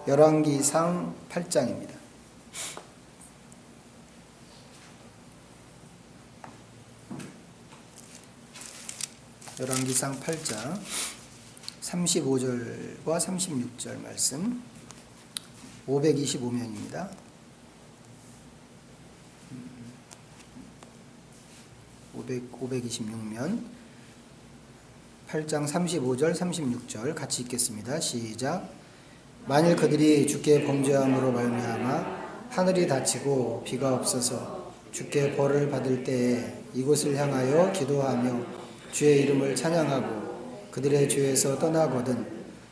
열왕기상 8장입니다. 열왕기상 8장 35절과 36절 말씀 525명입니다. 526면 8장 35절 36절 같이 읽겠습니다. 시작. 만일 그들이 주께 범죄함으로 말미암아 하늘이 닫히고 비가 없어서 주께 벌을 받을 때에 이곳을 향하여 기도하며 주의 이름을 찬양하고 그들의 죄에서 떠나거든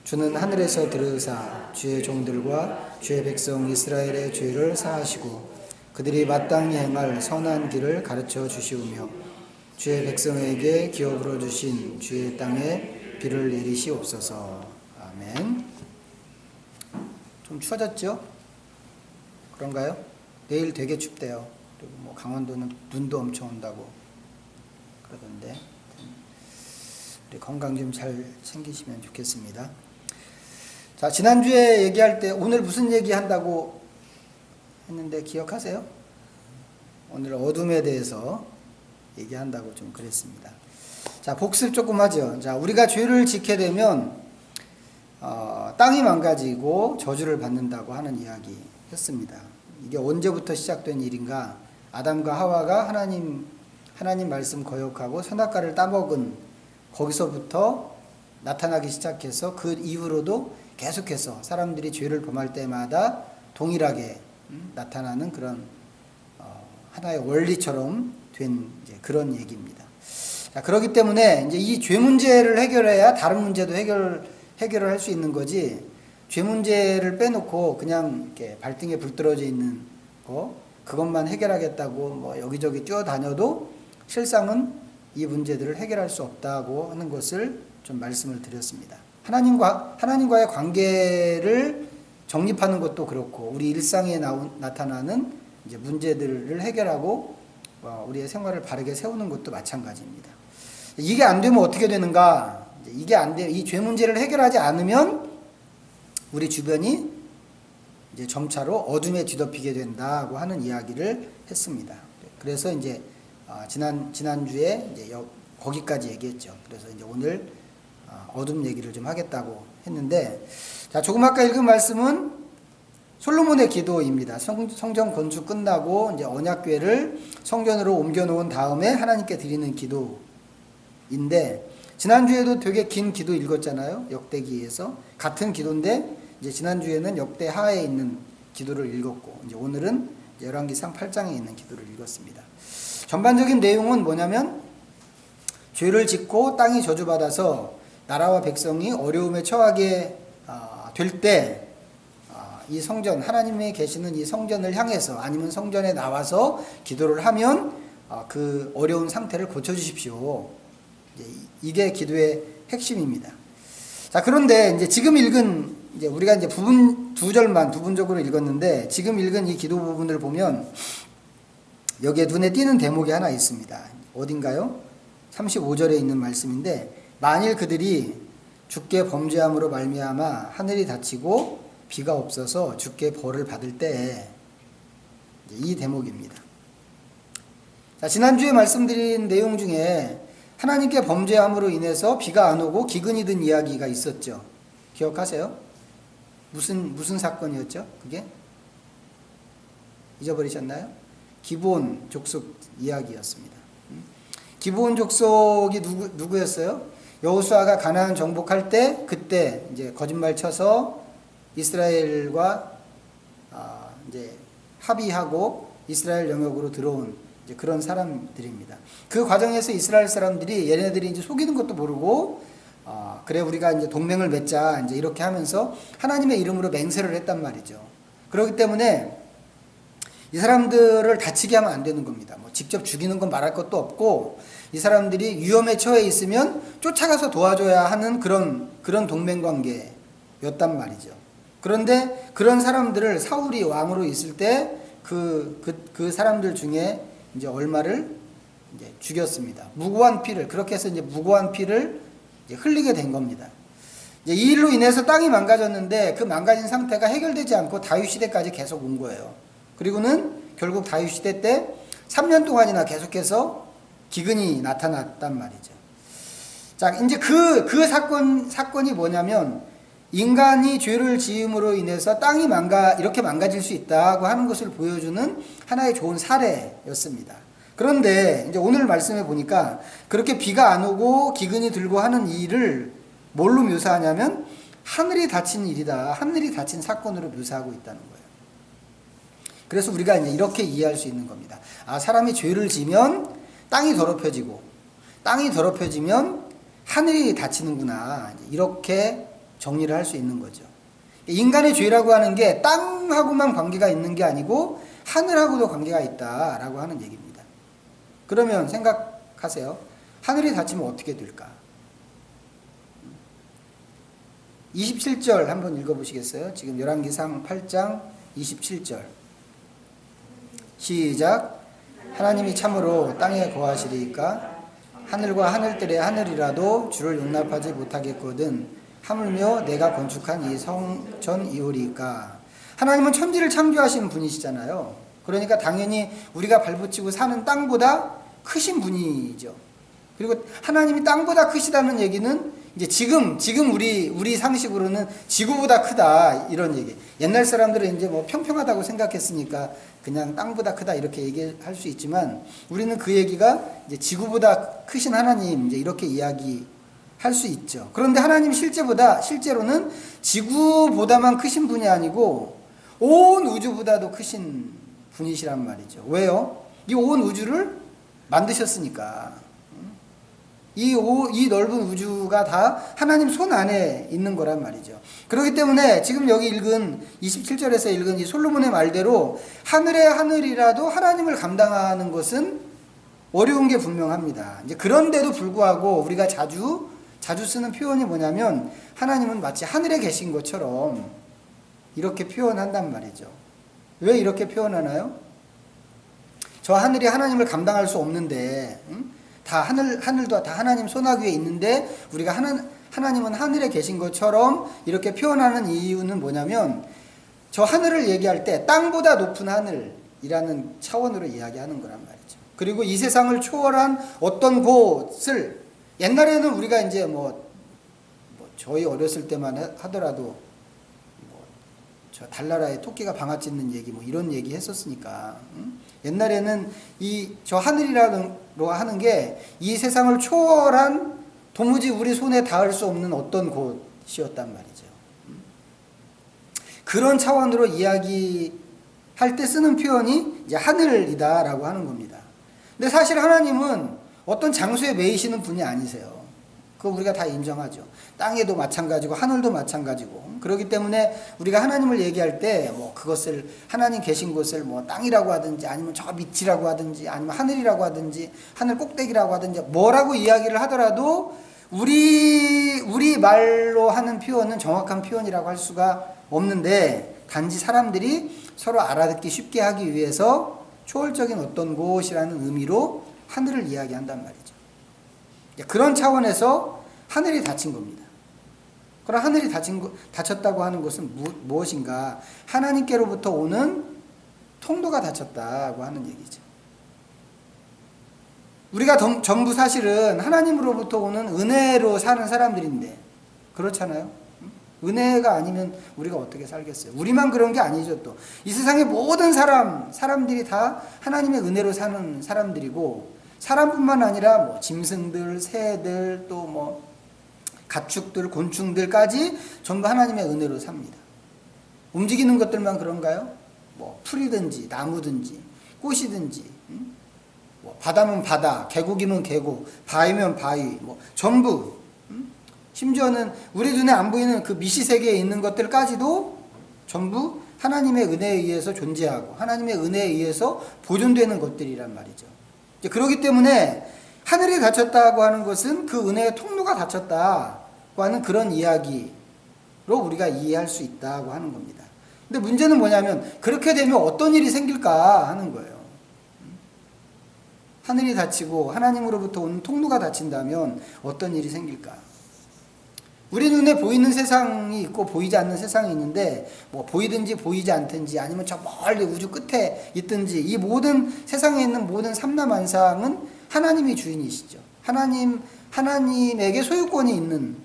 주는 하늘에서 들으사 주의 종들과 주의 백성 이스라엘의 죄를 사하시고 그들이 마땅히 행할 선한 길을 가르쳐 주시우며 주의 백성에게 기업으로 주신 주의 땅에 비를 내리시옵소서. 아멘. 좀 추워졌죠? 그런가요? 내일 되게 춥대요. 그리고 뭐 강원도는 눈도 엄청 온다고 그러던데 우리 건강 좀 잘 챙기시면 좋겠습니다. 자, 지난주에 얘기할 때 오늘 무슨 얘기 한다고 했는데 기억하세요? 오늘 어둠에 대해서 얘기한다고 좀 그랬습니다. 자, 복습 조금 하죠. 자, 우리가 죄를 짓게 되면 땅이 망가지고 저주를 받는다고 하는 이야기 했습니다. 이게 언제부터 시작된 일인가? 아담과 하와가 하나님 말씀 거역하고 선악과를 따먹은 거기서부터 나타나기 시작해서 그 이후로도 계속해서 사람들이 죄를 범할 때마다 동일하게 나타나는 그런 하나의 원리처럼 된 이제 그런 얘기입니다. 자, 그렇기 때문에 이제 이 죄 문제를 해결해야 다른 문제도 해결을 할 수 있는 거지. 죄 문제를 빼놓고 그냥 이렇게 발등에 불 떨어져 있는 거 그것만 해결하겠다고 뭐 여기저기 뛰어다녀도 실상은 이 문제들을 해결할 수 없다고 하는 것을 좀 말씀을 드렸습니다. 하나님과의 관계를 정립하는 것도 그렇고 우리 일상에 나타나는 이제 문제들을 해결하고 우리의 생활을 바르게 세우는 것도 마찬가지입니다. 이게 안 되면 어떻게 되는가? 이게 안 돼. 이 죄 문제를 해결하지 않으면 우리 주변이 이제 점차로 어둠에 뒤덮이게 된다고 하는 이야기를 했습니다. 그래서 이제 지난주에 이제 거기까지 얘기했죠. 그래서 이제 오늘 어둠 얘기를 좀 하겠다고 했는데, 자, 조금 아까 읽은 말씀은 솔로몬의 기도입니다. 성전 건축 끝나고 이제 언약궤를 성전으로 옮겨놓은 다음에 하나님께 드리는 기도인데, 지난주에도 되게 긴 기도 읽었잖아요. 역대기에서 같은 기도인데 이제 지난주에는 역대하에 있는 기도를 읽었고 이제 오늘은 열왕기상 8장에 있는 기도를 읽었습니다. 전반적인 내용은 뭐냐면 죄를 짓고 땅이 저주받아서 나라와 백성이 어려움에 처하게 될 때 이 성전, 하나님이 계시는 이 성전을 향해서 아니면 성전에 나와서 기도를 하면 그 어려운 상태를 고쳐주십시오. 이게 기도의 핵심입니다. 자, 그런데 이제 지금 읽은 이제 우리가 이제 두 절만 부분적으로 읽었는데 지금 읽은 이 기도 부분을 보면 여기에 눈에 띄는 대목이 하나 있습니다. 어딘가요? 35절에 있는 말씀인데 만일 그들이 주께 범죄함으로 말미암아 하늘이 닫히고 비가 없어서 주께 벌을 받을 때에 이 대목입니다. 자, 지난주에 말씀드린 내용 중에 하나님께 범죄함으로 인해서 비가 안 오고 기근이 든 이야기가 있었죠. 기억하세요? 무슨 사건이었죠? 그게? 잊어버리셨나요? 기브온 족속 이야기였습니다. 기브온 족속이 누구였어요? 여호수아가 가나안 정복할 때 그때 이제 거짓말 쳐서 이스라엘과 이제 합의하고 이스라엘 영역으로 들어온 이제 그런 사람들입니다. 그 과정에서 이스라엘 사람들이 얘네들이 이제 속이는 것도 모르고 그래 우리가 이제 동맹을 맺자 이제 이렇게 하면서 하나님의 이름으로 맹세를 했단 말이죠. 그렇기 때문에 이 사람들을 다치게 하면 안 되는 겁니다. 뭐 직접 죽이는 건 말할 것도 없고 이 사람들이 위험에 처해 있으면 쫓아가서 도와줘야 하는 그런 동맹 관계였단 말이죠. 그런데 그런 사람들을 사울이 왕으로 있을 때 그 사람들 중에 이제 얼마를 이제 죽였습니다. 무고한 피를 그렇게 해서 이제 무고한 피를 이제 흘리게 된 겁니다. 이제 이 일로 인해서 땅이 망가졌는데 그 망가진 상태가 해결되지 않고 다윗 시대까지 계속 온 거예요. 그리고는 결국 다윗 시대 때 3년 동안이나 계속해서 기근이 나타났단 말이죠. 자, 이제 그 사건이 뭐냐면 인간이 죄를 지음으로 인해서 땅이 이렇게 망가질 수 있다고 하는 것을 보여주는 하나의 좋은 사례였습니다. 그런데 이제 오늘 말씀해 보니까 그렇게 비가 안 오고 기근이 들고 하는 이 일을 뭘로 묘사하냐면 하늘이 닫힌 일이다. 하늘이 닫힌 사건으로 묘사하고 있다는 거예요. 그래서 우리가 이제 이렇게 이해할 수 있는 겁니다. 아, 사람이 죄를 지면 땅이 더럽혀지고 땅이 더럽혀지면 하늘이 닫히는구나. 이렇게 정리를 할 수 있는 거죠. 인간의 죄라고 하는 게 땅하고만 관계가 있는 게 아니고 하늘하고도 관계가 있다라고 하는 얘기입니다. 그러면 생각하세요. 하늘이 닫히면 어떻게 될까? 27절 한번 읽어보시겠어요? 지금 열왕기상 8장 27절 시작. 하나님이 참으로 땅에 거하시리이까 하늘과 하늘들의 하늘이라도 주를 용납하지 못하겠거든 하물며 내가 건축한 이 성전이오리이까. 하나님은 천지를 창조하신 분이시잖아요. 그러니까 당연히 우리가 발붙이고 사는 땅보다 크신 분이죠. 그리고 하나님이 땅보다 크시다는 얘기는 이제 지금 우리 상식으로는 지구보다 크다 이런 얘기. 옛날 사람들은 이제 뭐 평평하다고 생각했으니까 그냥 땅보다 크다 이렇게 얘기할 수 있지만 우리는 그 얘기가 이제 지구보다 크신 하나님 이제 이렇게 이야기할 수 있죠. 그런데 하나님 실제로는 지구보다만 크신 분이 아니고 온 우주보다도 크신 분이시란 말이죠. 왜요? 이 온 우주를 만드셨으니까. 이 넓은 우주가 다 하나님 손 안에 있는 거란 말이죠. 그렇기 때문에 지금 여기 읽은 27절에서 읽은 이 솔로몬의 말대로 하늘의 하늘이라도 하나님을 감당하는 것은 어려운 게 분명합니다. 이제 그런데도 불구하고 우리가 자주 쓰는 표현이 뭐냐면 하나님은 마치 하늘에 계신 것처럼 이렇게 표현한단 말이죠. 왜 이렇게 표현하나요? 저 하늘이 하나님을 감당할 수 없는데 다 하늘도 다 하나님 손아귀에 있는데 우리가 하나님은 하늘에 계신 것처럼 이렇게 표현하는 이유는 뭐냐면 저 하늘을 얘기할 때 땅보다 높은 하늘이라는 차원으로 이야기하는 거란 말이죠. 그리고 이 세상을 초월한 어떤 곳을 옛날에는 우리가 이제 뭐 저희 어렸을 때만 하더라도 저 달나라에 토끼가 방아 찧는 얘기 뭐 이런 얘기 했었으니까 옛날에는 저 하늘이라고 하는 게 이 세상을 초월한 도무지 우리 손에 닿을 수 없는 어떤 곳이었단 말이죠. 그런 차원으로 이야기할 때 쓰는 표현이 이제 하늘이다라고 하는 겁니다. 근데 사실 하나님은 어떤 장소에 매이시는 분이 아니세요. 그거 우리가 다 인정하죠. 땅에도 마찬가지고 하늘도 마찬가지고. 그렇기 때문에 우리가 하나님을 얘기할 때 뭐 그것을 하나님 계신 곳을 뭐 땅이라고 하든지 아니면 저 밑이라고 하든지 아니면 하늘이라고 하든지 하늘 꼭대기라고 하든지 뭐라고 이야기를 하더라도 우리 말로 하는 표현은 정확한 표현이라고 할 수가 없는데 단지 사람들이 서로 알아듣기 쉽게 하기 위해서 초월적인 어떤 곳이라는 의미로 하늘을 이야기한단 말이죠. 그런 차원에서 하늘이 닫힌 겁니다. 그럼 하늘이 닫혔다고 하는 것은 무엇인가? 하나님께로부터 오는 통로가 닫혔다고 하는 얘기죠. 우리가 전부 사실은 하나님으로부터 오는 은혜로 사는 사람들인데 그렇잖아요. 은혜가 아니면 우리가 어떻게 살겠어요? 우리만 그런 게 아니죠. 또 이 세상의 모든 사람들이 다 하나님의 은혜로 사는 사람들이고 사람뿐만 아니라 뭐 짐승들, 새들, 또 뭐 가축들, 곤충들까지 전부 하나님의 은혜로 삽니다. 움직이는 것들만 그런가요? 뭐 풀이든지 나무든지 꽃이든지 뭐 바다면 바다, 계곡이면 계곡, 바위면 바위, 뭐 전부 심지어는 우리 눈에 안 보이는 그 미시세계에 있는 것들까지도 전부 하나님의 은혜에 의해서 존재하고 하나님의 은혜에 의해서 보존되는 것들이란 말이죠. 그렇기 때문에 하늘이 닫혔다고 하는 것은 그 은혜의 통로가 닫혔다고 하는 그런 이야기로 우리가 이해할 수 있다고 하는 겁니다. 근데 문제는 뭐냐면 그렇게 되면 어떤 일이 생길까 하는 거예요. 하늘이 닫히고 하나님으로부터 오는 통로가 닫힌다면 어떤 일이 생길까? 우리 눈에 보이는 세상이 있고 보이지 않는 세상이 있는데 뭐 보이든지 보이지 않든지 아니면 저 멀리 우주 끝에 있든지 이 모든 세상에 있는 모든 삼라만상은 하나님이 주인이시죠. 하나님에게 소유권이 있는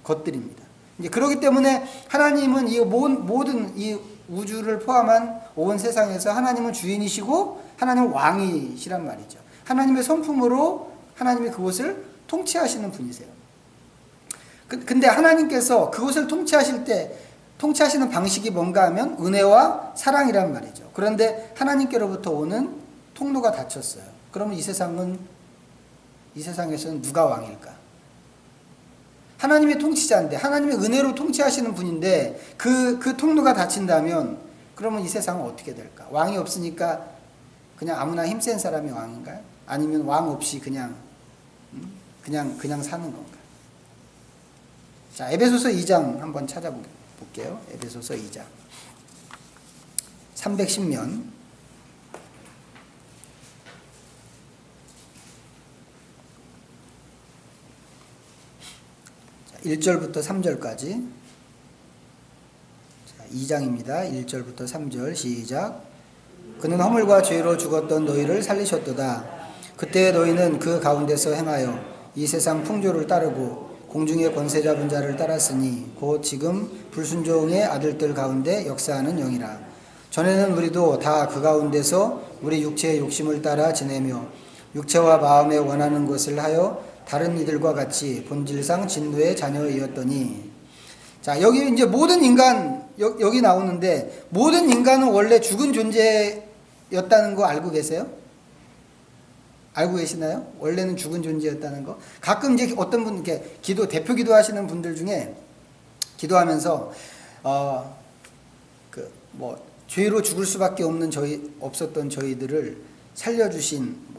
것들입니다. 이제 그렇기 때문에 하나님은 이 모든 이 우주를 포함한 온 세상에서 하나님은 주인이시고 하나님은 왕이시란 말이죠. 하나님의 성품으로 하나님이 그곳을 통치하시는 분이세요. 근데 하나님께서 그것을 통치하시는 방식이 뭔가 하면 은혜와 사랑이란 말이죠. 그런데 하나님께로부터 오는 통로가 닫혔어요. 그러면 이 세상에서는 누가 왕일까? 하나님의 통치자인데, 하나님의 은혜로 통치하시는 분인데 그 통로가 닫힌다면 그러면 이 세상은 어떻게 될까? 왕이 없으니까 그냥 아무나 힘센 사람이 왕인가요? 아니면 왕 없이 그냥 사는 건가요? 자, 에베소서 2장 한번 찾아볼게요. 에베소서 2장 310면 1절부터 3절까지 2장입니다. 1절부터 3절 시작. 그는 허물과 죄로 죽었던 너희를 살리셨도다. 그때 너희는 그 가운데서 행하여 이 세상 풍조를 따르고 공중의 권세 잡은 자를 따랐으니 곧 지금 불순종의 아들들 가운데 역사하는 영이라. 전에는 우리도 다 그 가운데서 우리 육체의 욕심을 따라 지내며 육체와 마음에 원하는 것을 하여 다른 이들과 같이 본질상 진노의 자녀이었더니. 자, 여기 이제 모든 인간 여기 나오는데 모든 인간은 원래 죽은 존재였다는 거 알고 계세요? 알고 계시나요? 원래는 죽은 존재였다는 거. 가끔 이제 어떤 분 이렇게 대표 기도하시는 분들 중에 기도하면서 죄로 죽을 수밖에 없었던 저희들을 살려주신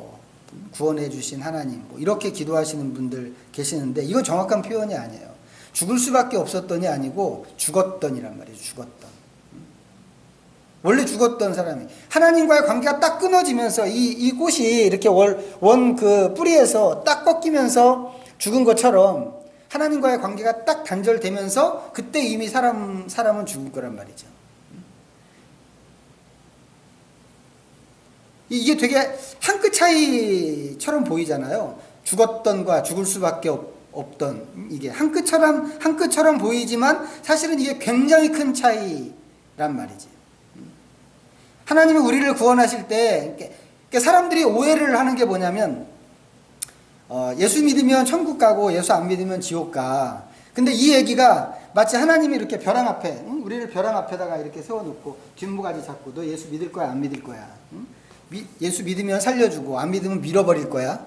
구원해 주신 하나님 이렇게 기도하시는 분들 계시는데 이거 정확한 표현이 아니에요. 죽을 수밖에 없었던이 아니고 죽었던이란 말이에요. 죽었던. 원래 죽었던 사람이 하나님과의 관계가 딱 끊어지면서 이 꽃이 이렇게 원 그 뿌리에서 딱 꺾이면서 죽은 것처럼 하나님과의 관계가 딱 단절되면서 그때 이미 사람은 죽을 거란 말이죠. 이게 되게 한 끗 차이처럼 보이잖아요. 죽었던과 죽을 수밖에 없던 이게 한 끗처럼 보이지만 사실은 이게 굉장히 큰 차이란 말이지. 하나님이 우리를 구원하실 때 사람들이 오해를 하는 게 뭐냐면 예수 믿으면 천국 가고 예수 안 믿으면 지옥 가. 근데 이 얘기가 마치 하나님이 이렇게 벼랑 앞에 우리를 벼랑 앞에다가 이렇게 세워놓고 뒷모가지 잡고 너 예수 믿을 거야 안 믿을 거야? 예수 믿으면 살려주고 안 믿으면 밀어버릴 거야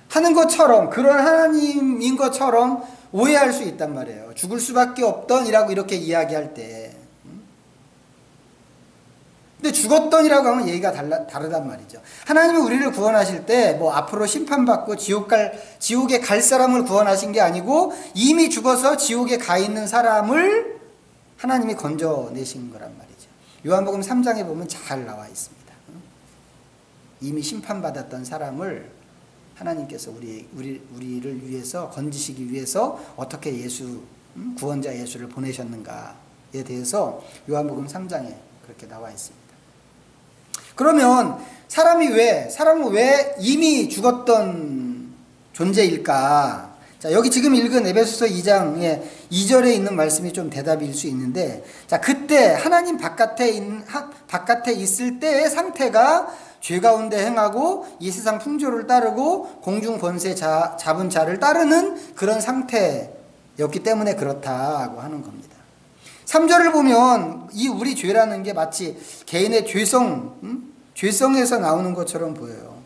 하는 것처럼 그런 하나님인 것처럼 오해할 수 있단 말이에요. 죽을 수밖에 없던이라고 이렇게 이야기할 때. 근데 죽었던이라고 하면 얘기가 다르단 말이죠. 하나님이 우리를 구원하실 때 앞으로 심판받고 지옥에 갈 사람을 구원하신 게 아니고 이미 죽어서 지옥에 가 있는 사람을 하나님이 건져내신 거란 말이죠. 요한복음 3장에 보면 잘 나와 있습니다. 이미 심판받았던 사람을 하나님께서 우리를 위해서 건지시기 위해서 어떻게 구원자 예수를 보내셨는가에 대해서 요한복음 3장에 그렇게 나와 있습니다. 그러면 사람은 왜 이미 죽었던 존재일까? 자, 여기 지금 읽은 에베소서 2장의 2절에 있는 말씀이 좀 대답일 수 있는데, 자, 그때 하나님 바깥에 있을 때의 상태가 죄 가운데 행하고 이 세상 풍조를 따르고 공중 권세 잡은 자를 따르는 그런 상태였기 때문에 그렇다고 하는 겁니다. 3절을 보면 우리 죄라는 게 마치 개인의 죄성에서 나오는 것처럼 보여요.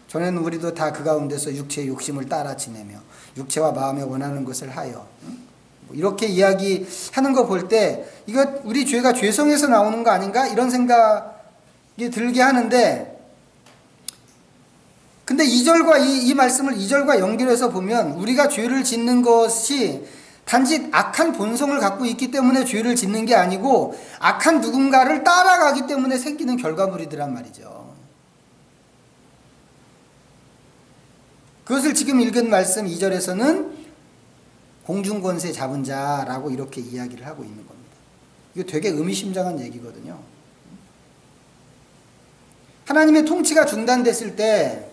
전에는 우리도 다 그 가운데서 육체의 욕심을 따라 지내며 육체와 마음에 원하는 것을 하여 이렇게 이야기하는 거 볼 때 이거 우리 죄가 죄성에서 나오는 거 아닌가 이런 생각이 들게 하는데, 근데 2절과 이 말씀을 2절과 연결해서 보면 우리가 죄를 짓는 것이 단지 악한 본성을 갖고 있기 때문에 죄를 짓는 게 아니고 악한 누군가를 따라가기 때문에 생기는 결과물이더란 말이죠. 그것을 지금 읽은 말씀 2절에서는 공중권세 잡은 자라고 이렇게 이야기를 하고 있는 겁니다. 이거 되게 의미심장한 얘기거든요. 하나님의 통치가 중단됐을 때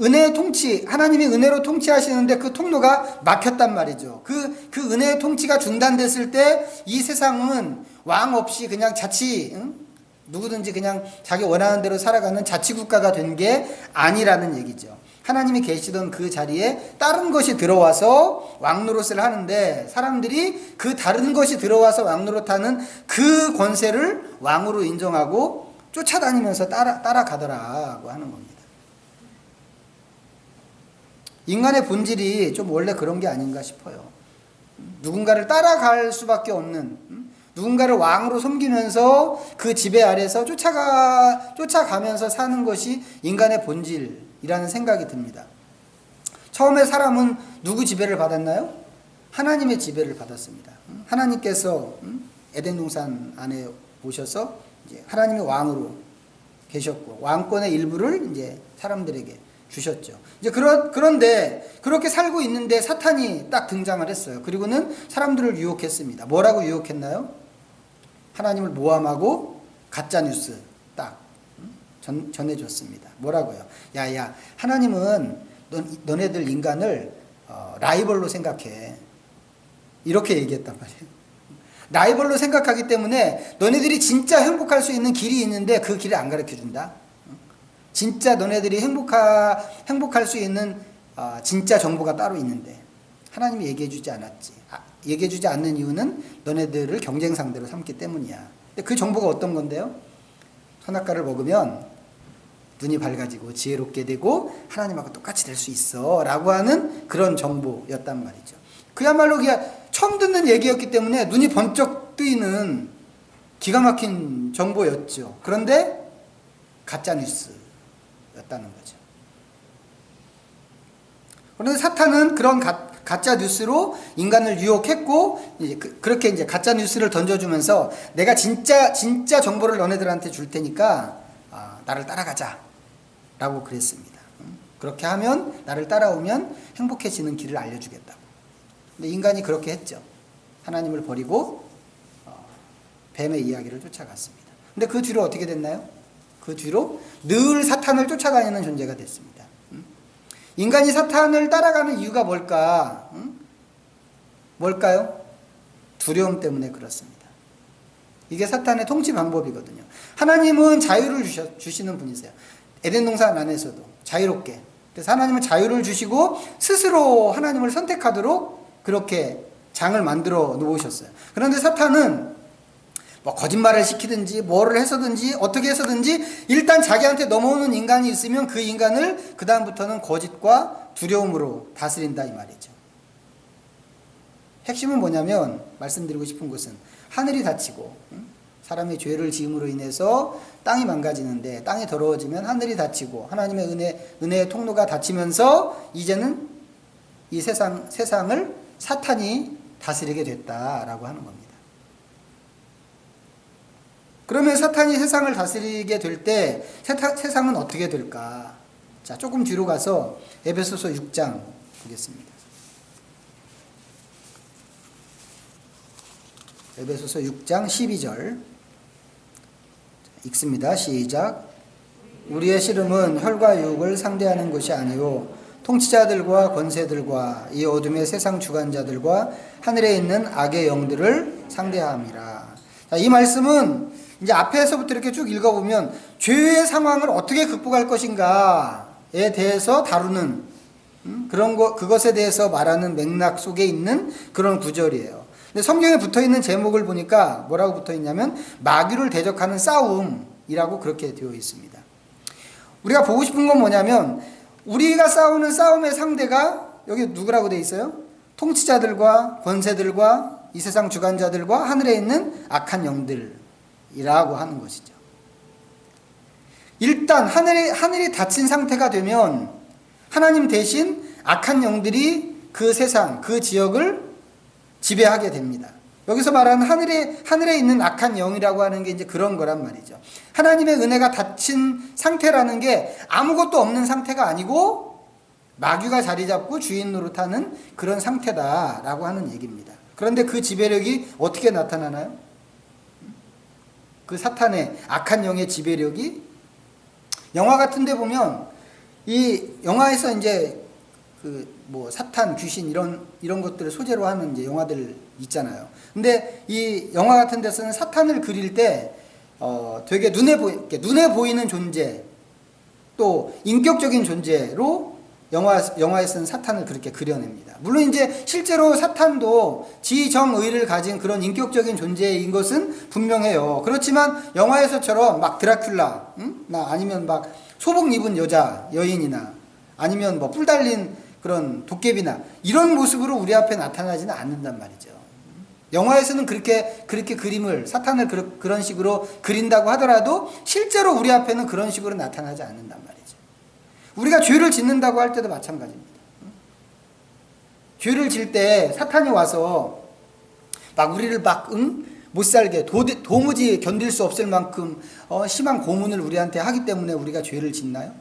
은혜의 통치, 하나님이 은혜로 통치하시는데 그 통로가 막혔단 말이죠. 그 은혜의 통치가 중단됐을 때 이 세상은 왕 없이 그냥 누구든지 그냥 자기 원하는 대로 살아가는 자치국가가 된 게 아니라는 얘기죠. 하나님이 계시던 그 자리에 다른 것이 들어와서 왕노릇을 하는데 사람들이 그 다른 것이 들어와서 왕노릇하는 그 권세를 왕으로 인정하고 쫓아다니면서 따라가더라고 하는 겁니다. 인간의 본질이 좀 원래 그런 게 아닌가 싶어요. 누군가를 따라갈 수밖에 없는, 누군가를 왕으로 섬기면서 그 지배 아래서 쫓아가면서 사는 것이 인간의 본질이라는 생각이 듭니다. 처음에 사람은 누구 지배를 받았나요? 하나님의 지배를 받았습니다. 하나님께서 에덴 동산 안에 오셔서 이제 하나님의 왕으로 계셨고 왕권의 일부를 이제 사람들에게 주셨죠. 이제 그런데 그렇게 살고 있는데 사탄이 딱 등장을 했어요. 그리고는 사람들을 유혹했습니다. 뭐라고 유혹했나요? 하나님을 모함하고 가짜 뉴스 딱 전해줬습니다. 뭐라고요? 야야, 하나님은 너네들 인간을 라이벌로 생각해. 이렇게 얘기했단 말이에요. 라이벌로 생각하기 때문에 너네들이 진짜 행복할 수 있는 길이 있는데 그 길을 안 가르쳐준다. 진짜 너네들이 행복할 수 있는 진짜 정보가 따로 있는데 하나님이 얘기해주지 않았지. 얘기해주지 않는 이유는 너네들을 경쟁 상대로 삼기 때문이야. 근데 그 정보가 어떤 건데요? 선악과를 먹으면 눈이 밝아지고 지혜롭게 되고 하나님하고 똑같이 될 수 있어 라고 하는 그런 정보였단 말이죠. 그야말로 그냥 처음 듣는 얘기였기 때문에 눈이 번쩍 뜨이는 기가 막힌 정보였죠. 그런데 가짜 뉴스였다는 거죠. 그런데 사탄은 그런 가짜 뉴스로 인간을 유혹했고 이제 그렇게 이제 가짜 뉴스를 던져주면서 내가 진짜 정보를 너네들한테 줄 테니까 나를 따라가자라고 그랬습니다. 그렇게 하면 나를 따라오면 행복해지는 길을 알려주겠다고. 근데 인간이 그렇게 했죠. 하나님을 버리고 뱀의 이야기를 쫓아갔습니다. 근데 그 뒤로 어떻게 됐나요? 그 뒤로 늘 사탄을 쫓아다니는 존재가 됐습니다. 인간이 사탄을 따라가는 이유가 뭘까요? 두려움 때문에 그렇습니다. 이게 사탄의 통치 방법이거든요. 하나님은 자유를 주시는 분이세요. 에덴 동산 안에서도 자유롭게. 그래서 하나님은 자유를 주시고 스스로 하나님을 선택하도록 그렇게 장을 만들어 놓으셨어요. 그런데 사탄은 뭐 거짓말을 시키든지 뭐를 해서든지 어떻게 해서든지 일단 자기한테 넘어오는 인간이 있으면 그 인간을 그 다음부터는 거짓과 두려움으로 다스린다 이 말이죠. 핵심은 뭐냐면 말씀드리고 싶은 것은 하늘이 닫히고 사람의 죄를 지음으로 인해서 땅이 망가지는데 땅이 더러워지면 하늘이 닫히고 하나님의 은혜의 통로가 닫히면서 이제는 이 세상을 사탄이 다스리게 됐다라고 하는 겁니다. 그러면 사탄이 세상을 다스리게 될 때 세상은 어떻게 될까? 자, 조금 뒤로 가서 에베소서 6장 보겠습니다. 에베소서 6장 12절 읽습니다. 시작. 우리의 씨름은 혈과 육을 상대하는 것이 아니요 통치자들과 권세들과 이 어둠의 세상 주관자들과 하늘에 있는 악의 영들을 상대함이라. 자, 이 말씀은 이제 앞에서부터 이렇게 쭉 읽어보면 죄의 상황을 어떻게 극복할 것인가에 대해서 다루는 그것에 대해서 말하는 맥락 속에 있는 그런 구절이에요. 근데 성경에 붙어있는 제목을 보니까 뭐라고 붙어있냐면 마귀를 대적하는 싸움이라고 그렇게 되어 있습니다. 우리가 보고 싶은 건 뭐냐면 우리가 싸우는 싸움의 상대가 여기 누구라고 되어 있어요? 통치자들과 권세들과 이 세상 주관자들과 하늘에 있는 악한 영들이라고 하는 것이죠. 일단 하늘이 닫힌 상태가 되면 하나님 대신 악한 영들이 그 세상, 그 지역을 지배하게 됩니다. 여기서 말하는 하늘에 있는 악한 영이라고 하는 게 이제 그런 거란 말이죠. 하나님의 은혜가 닫힌 상태라는 게 아무것도 없는 상태가 아니고 마귀가 자리 잡고 주인 노릇하는 그런 상태다라고 하는 얘기입니다. 그런데 그 지배력이 어떻게 나타나나요? 그 사탄의 악한 영의 지배력이 영화 같은 데 보면 이 영화에서 이제 그 뭐 사탄, 귀신 이런 것들을 소재로 하는 이제 영화들 있잖아요. 근데 이 영화 같은 데서는 사탄을 그릴 때 되게 눈에 보이는 존재 또 인격적인 존재로 영화에서는 사탄을 그렇게 그려냅니다. 물론 이제 실제로 사탄도 지정의를 가진 그런 인격적인 존재인 것은 분명해요. 그렇지만 영화에서처럼 막 드라큘라, 아니면 막 소복 입은 여인이나 아니면 뭐 뿔 달린 그런 도깨비나 이런 모습으로 우리 앞에 나타나지는 않는단 말이죠. 영화에서는 그렇게 그림을 사탄을 그런 식으로 그린다고 하더라도 실제로 우리 앞에는 그런 식으로 나타나지 않는단 말이죠. 우리가 죄를 짓는다고 할 때도 마찬가지입니다. 죄를 질 때 사탄이 와서 막 우리를 못 살게 도무지 견딜 수 없을 만큼 심한 고문을 우리한테 하기 때문에 우리가 죄를 짓나요?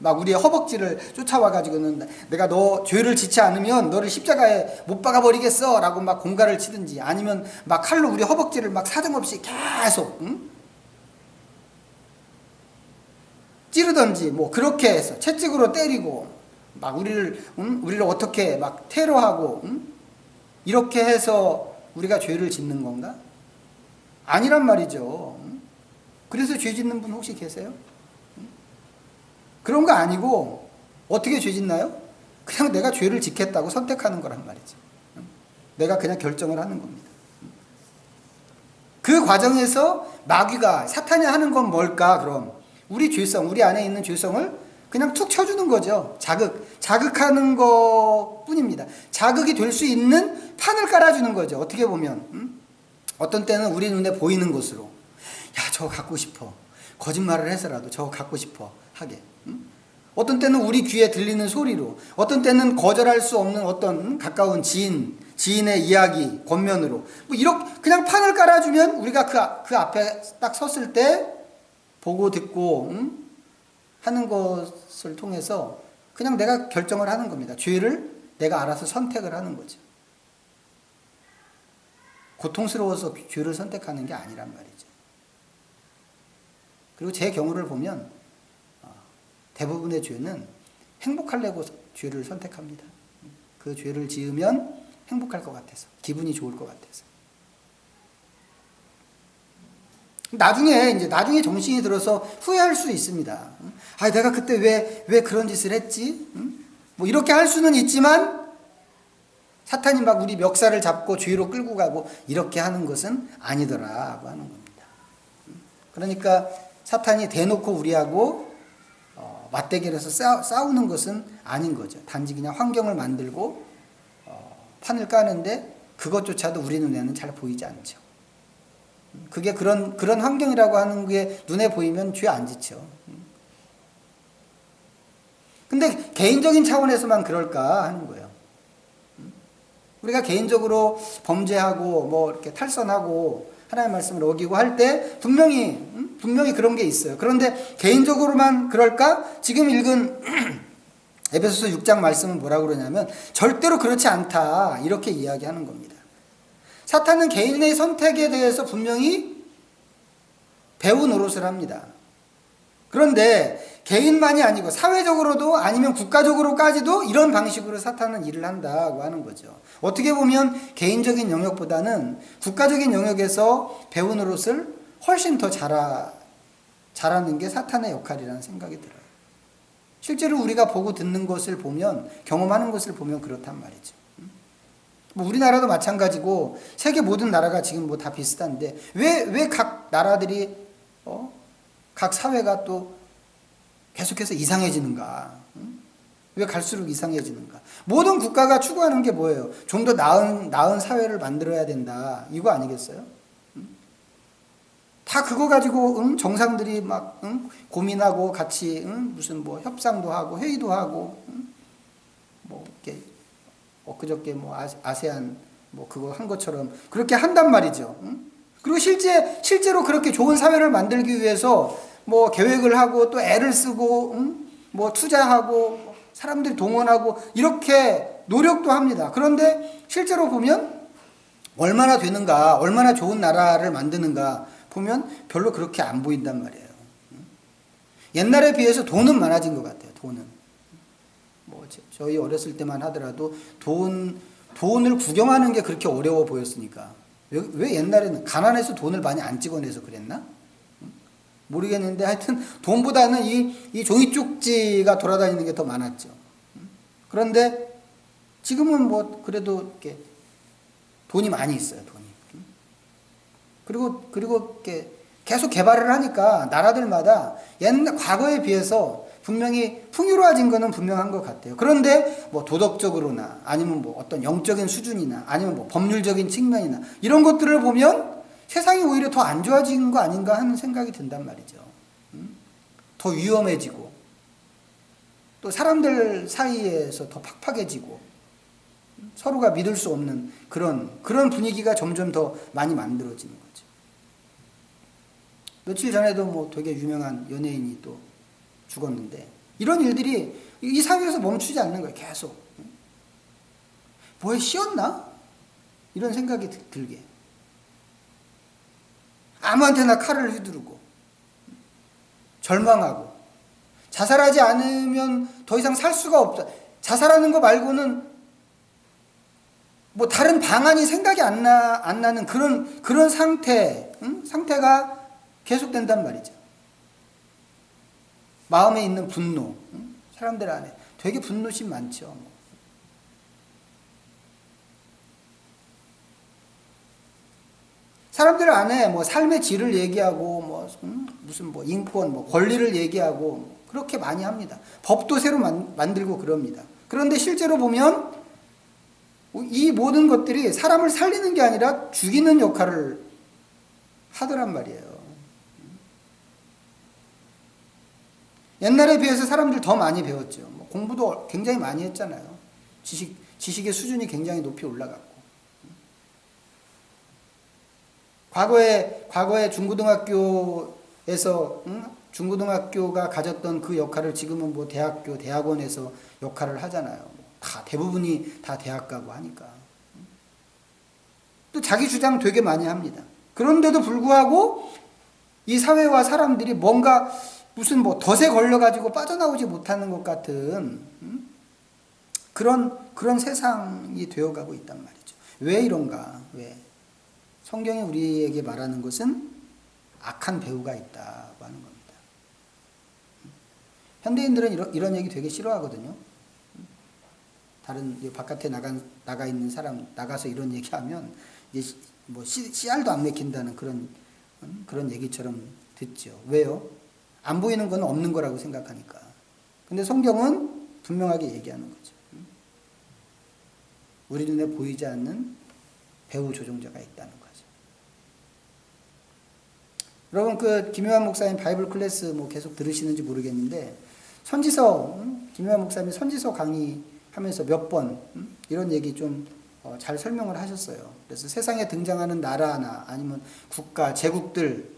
막 우리의 허벅지를 쫓아와가지고는 내가 너 죄를 짓지 않으면 너를 십자가에 못 박아 버리겠어 라고 막 공갈을 치든지 아니면 막 칼로 우리 허벅지를 막 사정없이 계속 찌르든지 뭐 그렇게 해서 채찍으로 때리고 막 우리를 어떻게 막 테러하고 이렇게 해서 우리가 죄를 짓는 건가? 아니란 말이죠. 그래서 죄 짓는 분 혹시 계세요? 그런 거 아니고 어떻게 죄 짓나요? 그냥 내가 죄를 짓겠다고 선택하는 거란 말이죠. 내가 그냥 결정을 하는 겁니다. 그 과정에서 마귀가 사탄이 하는 건 뭘까? 그럼 우리 안에 있는 죄성을 그냥 툭 쳐주는 거죠. 자극하는 것 뿐입니다. 자극이 될 수 있는 판을 깔아주는 거죠. 어떻게 보면 어떤 때는 우리 눈에 보이는 것으로 야, 저거 갖고 싶어. 거짓말을 해서라도 저거 갖고 싶어 하게. 어떤 때는 우리 귀에 들리는 소리로, 어떤 때는 거절할 수 없는 어떤 가까운 지인의 이야기, 권면으로 뭐 이렇게 그냥 판을 깔아주면 우리가 그 앞에 딱 섰을 때 보고 듣고 하는 것을 통해서 그냥 내가 결정을 하는 겁니다. 죄를 내가 알아서 선택을 하는 거죠. 고통스러워서 죄를 선택하는 게 아니란 말이죠. 그리고 제 경우를 보면 대부분의 죄는 행복하려고 죄를 선택합니다. 그 죄를 지으면 행복할 것 같아서, 기분이 좋을 것 같아서. 나중에 정신이 들어서 후회할 수 있습니다. 아, 내가 그때 왜 그런 짓을 했지? 뭐 이렇게 할 수는 있지만 사탄이 막 우리 멱살을 잡고 죄로 끌고 가고 이렇게 하는 것은 아니더라고 하는 겁니다. 그러니까 사탄이 대놓고 우리하고 맞대결 해서 싸우는 것은 아닌 거죠. 단지 그냥 환경을 만들고 판을 까는데 그것조차도 우리 눈에는 잘 보이지 않죠. 그게 그런 환경이라고 하는 게 눈에 보이면 죄 안 짓죠. 근데 개인적인 차원에서만 그럴까 하는 거예요. 우리가 개인적으로 범죄하고 뭐 이렇게 탈선하고 하나님의 말씀을 어기고 할 때 분명히 그런 게 있어요. 그런데 개인적으로만 그럴까? 지금 읽은 에베소서 6장 말씀은 뭐라고 그러냐면 절대로 그렇지 않다 이렇게 이야기하는 겁니다. 사탄은 개인의 선택에 대해서 분명히 배후 노릇을 합니다. 그런데 개인만이 아니고 사회적으로도 아니면 국가적으로까지도 이런 방식으로 사탄은 일을 한다고 하는 거죠. 어떻게 보면 개인적인 영역보다는 국가적인 영역에서 배우 노릇을 훨씬 더 잘하는 게 사탄의 역할이라는 생각이 들어요. 실제로 우리가 보고 듣는 것을 보면, 경험하는 것을 보면 그렇단 말이죠. 뭐 우리나라도 마찬가지고 세계 모든 나라가 지금 뭐 다 비슷한데 왜 각 나라들이 각 사회가 또 계속해서 이상해지는가? 왜 갈수록 이상해지는가? 모든 국가가 추구하는 게 뭐예요? 좀 더 나은 사회를 만들어야 된다. 이거 아니겠어요? 다 그거 가지고 정상들이 막 고민하고 같이 무슨 뭐 협상도 하고 회의도 하고 뭐 이렇게 엊그저께 뭐 아세안 뭐 그거 한 것처럼 그렇게 한단 말이죠. 그리고 실제로 그렇게 좋은 사회를 만들기 위해서 뭐 계획을 하고 또 애를 쓰고 뭐 투자하고 사람들이 동원하고 이렇게 노력도 합니다. 그런데 실제로 보면 얼마나 되는가, 얼마나 좋은 나라를 만드는가 보면 별로 그렇게 안 보인단 말이에요. 옛날에 비해서 돈은 많아진 것 같아요. 돈은. 뭐 저희 어렸을 때만 하더라도 돈을 구경하는 게 그렇게 어려워 보였으니까. 왜 옛날에는 가난해서 돈을 많이 안 찍어내서 그랬나? 모르겠는데 하여튼 돈보다는 이 종이 쪽지가 돌아다니는 게 더 많았죠. 그런데 지금은 뭐 그래도 이렇게 돈이 많이 있어요. 돈이. 그리고 이렇게 계속 개발을 하니까 나라들마다 과거에 비해서 분명히 풍요로워진 거는 분명한 것 같아요. 그런데 뭐 도덕적으로나 아니면 뭐 어떤 영적인 수준이나 아니면 뭐 법률적인 측면이나 이런 것들을 보면 세상이 오히려 더 안 좋아진 거 아닌가 하는 생각이 든단 말이죠. 더 위험해지고 또 사람들 사이에서 더 팍팍해지고 서로가 믿을 수 없는 그런 분위기가 점점 더 많이 만들어지는 거죠. 며칠 전에도 뭐 되게 유명한 연예인이 또 죽었는데 이런 일들이 이 사회에서 멈추지 않는 거예요. 계속. 뭐에 씌었나? 이런 생각이 들게. 아무한테나 칼을 휘두르고 절망하고 자살하지 않으면 더 이상 살 수가 없다. 자살하는 거 말고는 뭐 다른 방안이 생각이 안 나는 그런 상태가 계속된단 말이죠. 마음에 있는 분노, 사람들 안에 되게 분노심 많죠. 사람들 안에 뭐 삶의 질을 얘기하고 무슨 뭐 인권, 뭐 권리를 얘기하고 그렇게 많이 합니다. 법도 새로 만들고 그럽니다. 그런데 실제로 보면 이 모든 것들이 사람을 살리는 게 아니라 죽이는 역할을 하더란 말이에요. 옛날에 비해서 사람들 더 많이 배웠죠. 뭐 공부도 굉장히 많이 했잖아요. 지식의 수준이 굉장히 높이 올라갔고. 과거에 중고등학교에서 중고등학교가 가졌던 그 역할을 지금은 뭐 대학원에서 역할을 하잖아요. 대부분이 다 대학 가고 하니까. 또 자기 주장 되게 많이 합니다. 그런데도 불구하고 이 사회와 사람들이 뭔가 무슨 뭐 덫에 걸려가지고 빠져나오지 못하는 것 같은 그런 세상이 되어가고 있단 말이죠. 왜 이런가? 왜? 성경이 우리에게 말하는 것은 악한 배후가 있다고 하는 겁니다. 현대인들은 이런 얘기 되게 싫어하거든요. 다른 바깥에 나가 있는 사람 나가서 이런 얘기하면 이제 뭐 씨알도 안 맥힌다는 그런 얘기처럼 듣죠. 왜요? 안 보이는 건 없는 거라고 생각하니까. 근데 성경은 분명하게 얘기하는 거죠. 우리 눈에 보이지 않는 배후 조종자가 있다는 거죠. 여러분 김효환 목사님 바이블 클래스 뭐 계속 들으시는지 모르겠는데 김효환 목사님이 선지서 강의하면서 몇 번 이런 얘기 좀 잘 설명을 하셨어요. 그래서 세상에 등장하는 나라나 아니면 국가, 제국들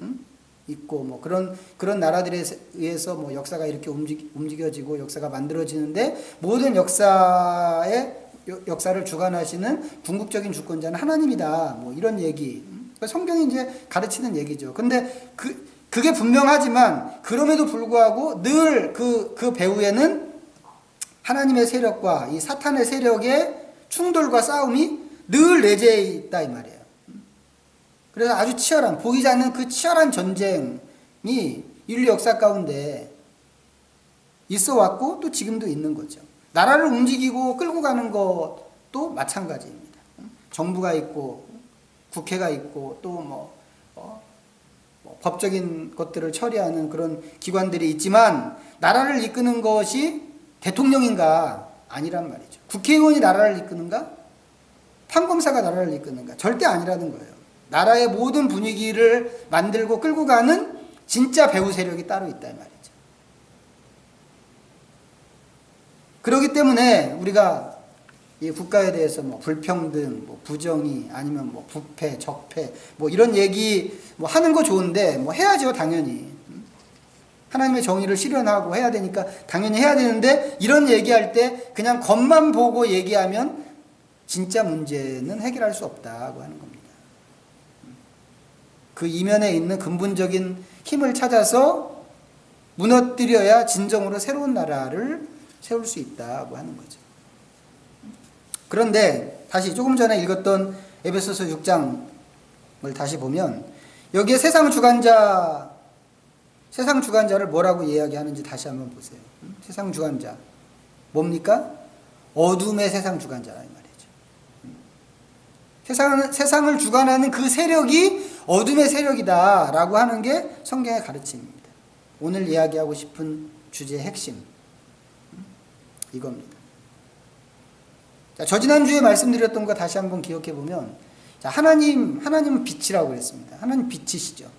있고 뭐 그런 나라들에 의해서 뭐 역사가 이렇게 움직여지고 역사가 만들어지는데 모든 역사를 주관하시는 궁극적인 주권자는 하나님이다. 뭐 이런 얘기. 성경이 이제 가르치는 얘기죠. 근데 그게 분명하지만 그럼에도 불구하고 늘 그 배후에는 하나님의 세력과 이 사탄의 세력의 충돌과 싸움이 늘 내재해 있다 이 말이에요. 그래서 아주 보이지 않는 그 치열한 전쟁이 인류 역사 가운데 있어 왔고 또 지금도 있는 거죠. 나라를 움직이고 끌고 가는 것도 마찬가지입니다. 정부가 있고 국회가 있고 또 법적인 것들을 처리하는 그런 기관들이 있지만 나라를 이끄는 것이 대통령인가? 아니란 말이죠. 국회의원이 나라를 이끄는가? 판검사가 나라를 이끄는가? 절대 아니라는 거예요. 나라의 모든 분위기를 만들고 끌고 가는 진짜 배후 세력이 따로 있다 이 말이죠. 그렇기 때문에 우리가 이 국가에 대해서 뭐 불평등, 뭐 부정의, 아니면 뭐 부패, 적폐, 뭐 이런 얘기 뭐 하는 거 좋은데 뭐 해야죠 당연히. 하나님의 정의를 실현하고 해야 되니까 당연히 해야 되는데, 이런 얘기할 때 그냥 겉만 보고 얘기하면 진짜 문제는 해결할 수 없다고 하는 겁니다. 그 이면에 있는 근본적인 힘을 찾아서 무너뜨려야 진정으로 새로운 나라를 세울 수 있다고 하는 거죠. 그런데 다시 조금 전에 읽었던 에베소서 6장을 다시 보면 여기에 세상 주관자를 뭐라고 이야기하는지 다시 한번 보세요. 세상 주관자 뭡니까? 어둠의 세상 주관자란 말이죠. 세상을 주관하는 그 세력이 어둠의 세력이다라고 하는 게 성경의 가르침입니다. 오늘 이야기하고 싶은 주제의 핵심 이겁니다. 자, 저 지난주에 말씀드렸던 거 다시 한번 기억해 보면, 자, 하나님은 빛이라고 그랬습니다. 하나님 빛이시죠.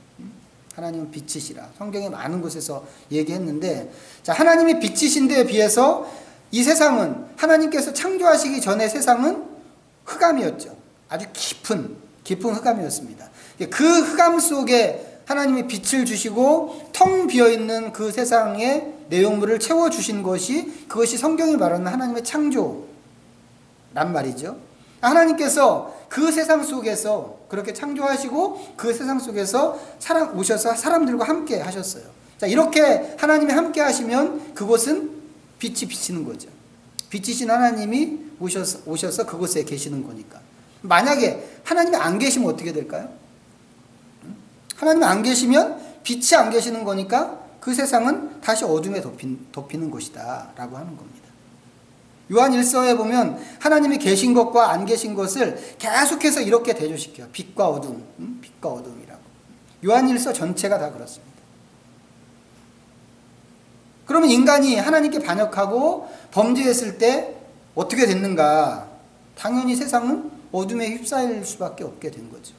하나님은 빛이시라 성경에 많은 곳에서 얘기했는데, 자, 하나님이 빛이신데에 비해서 이 세상은, 하나님께서 창조하시기 전에 세상은 흑암이었죠. 아주 깊은 흑암이었습니다. 그 흑암 속에 하나님이 빛을 주시고 텅 비어있는 그 세상의 내용물을 채워주신 그것이 성경이 말하는 하나님의 창조란 말이죠. 하나님께서 그 세상 속에서 그렇게 창조하시고 그 세상 속에서 오셔서 사람들과 함께 하셨어요. 자, 이렇게 하나님이 함께 하시면 그곳은 빛이 비치는 거죠. 빛이신 하나님이 오셔서 그곳에 계시는 거니까. 만약에 하나님이 안 계시면 어떻게 될까요? 하나님이 안 계시면 빛이 안 계시는 거니까 그 세상은 다시 어둠에 덮이는 것이다 라고 하는 겁니다. 요한 1서에 보면 하나님이 계신 것과 안 계신 것을 계속해서 이렇게 대조시켜요. 빛과 어둠, 빛과 어둠이라고. 요한 1서 전체가 다 그렇습니다. 그러면 인간이 하나님께 반역하고 범죄했을 때 어떻게 됐는가? 당연히 세상은 어둠에 휩싸일 수밖에 없게 된 거죠.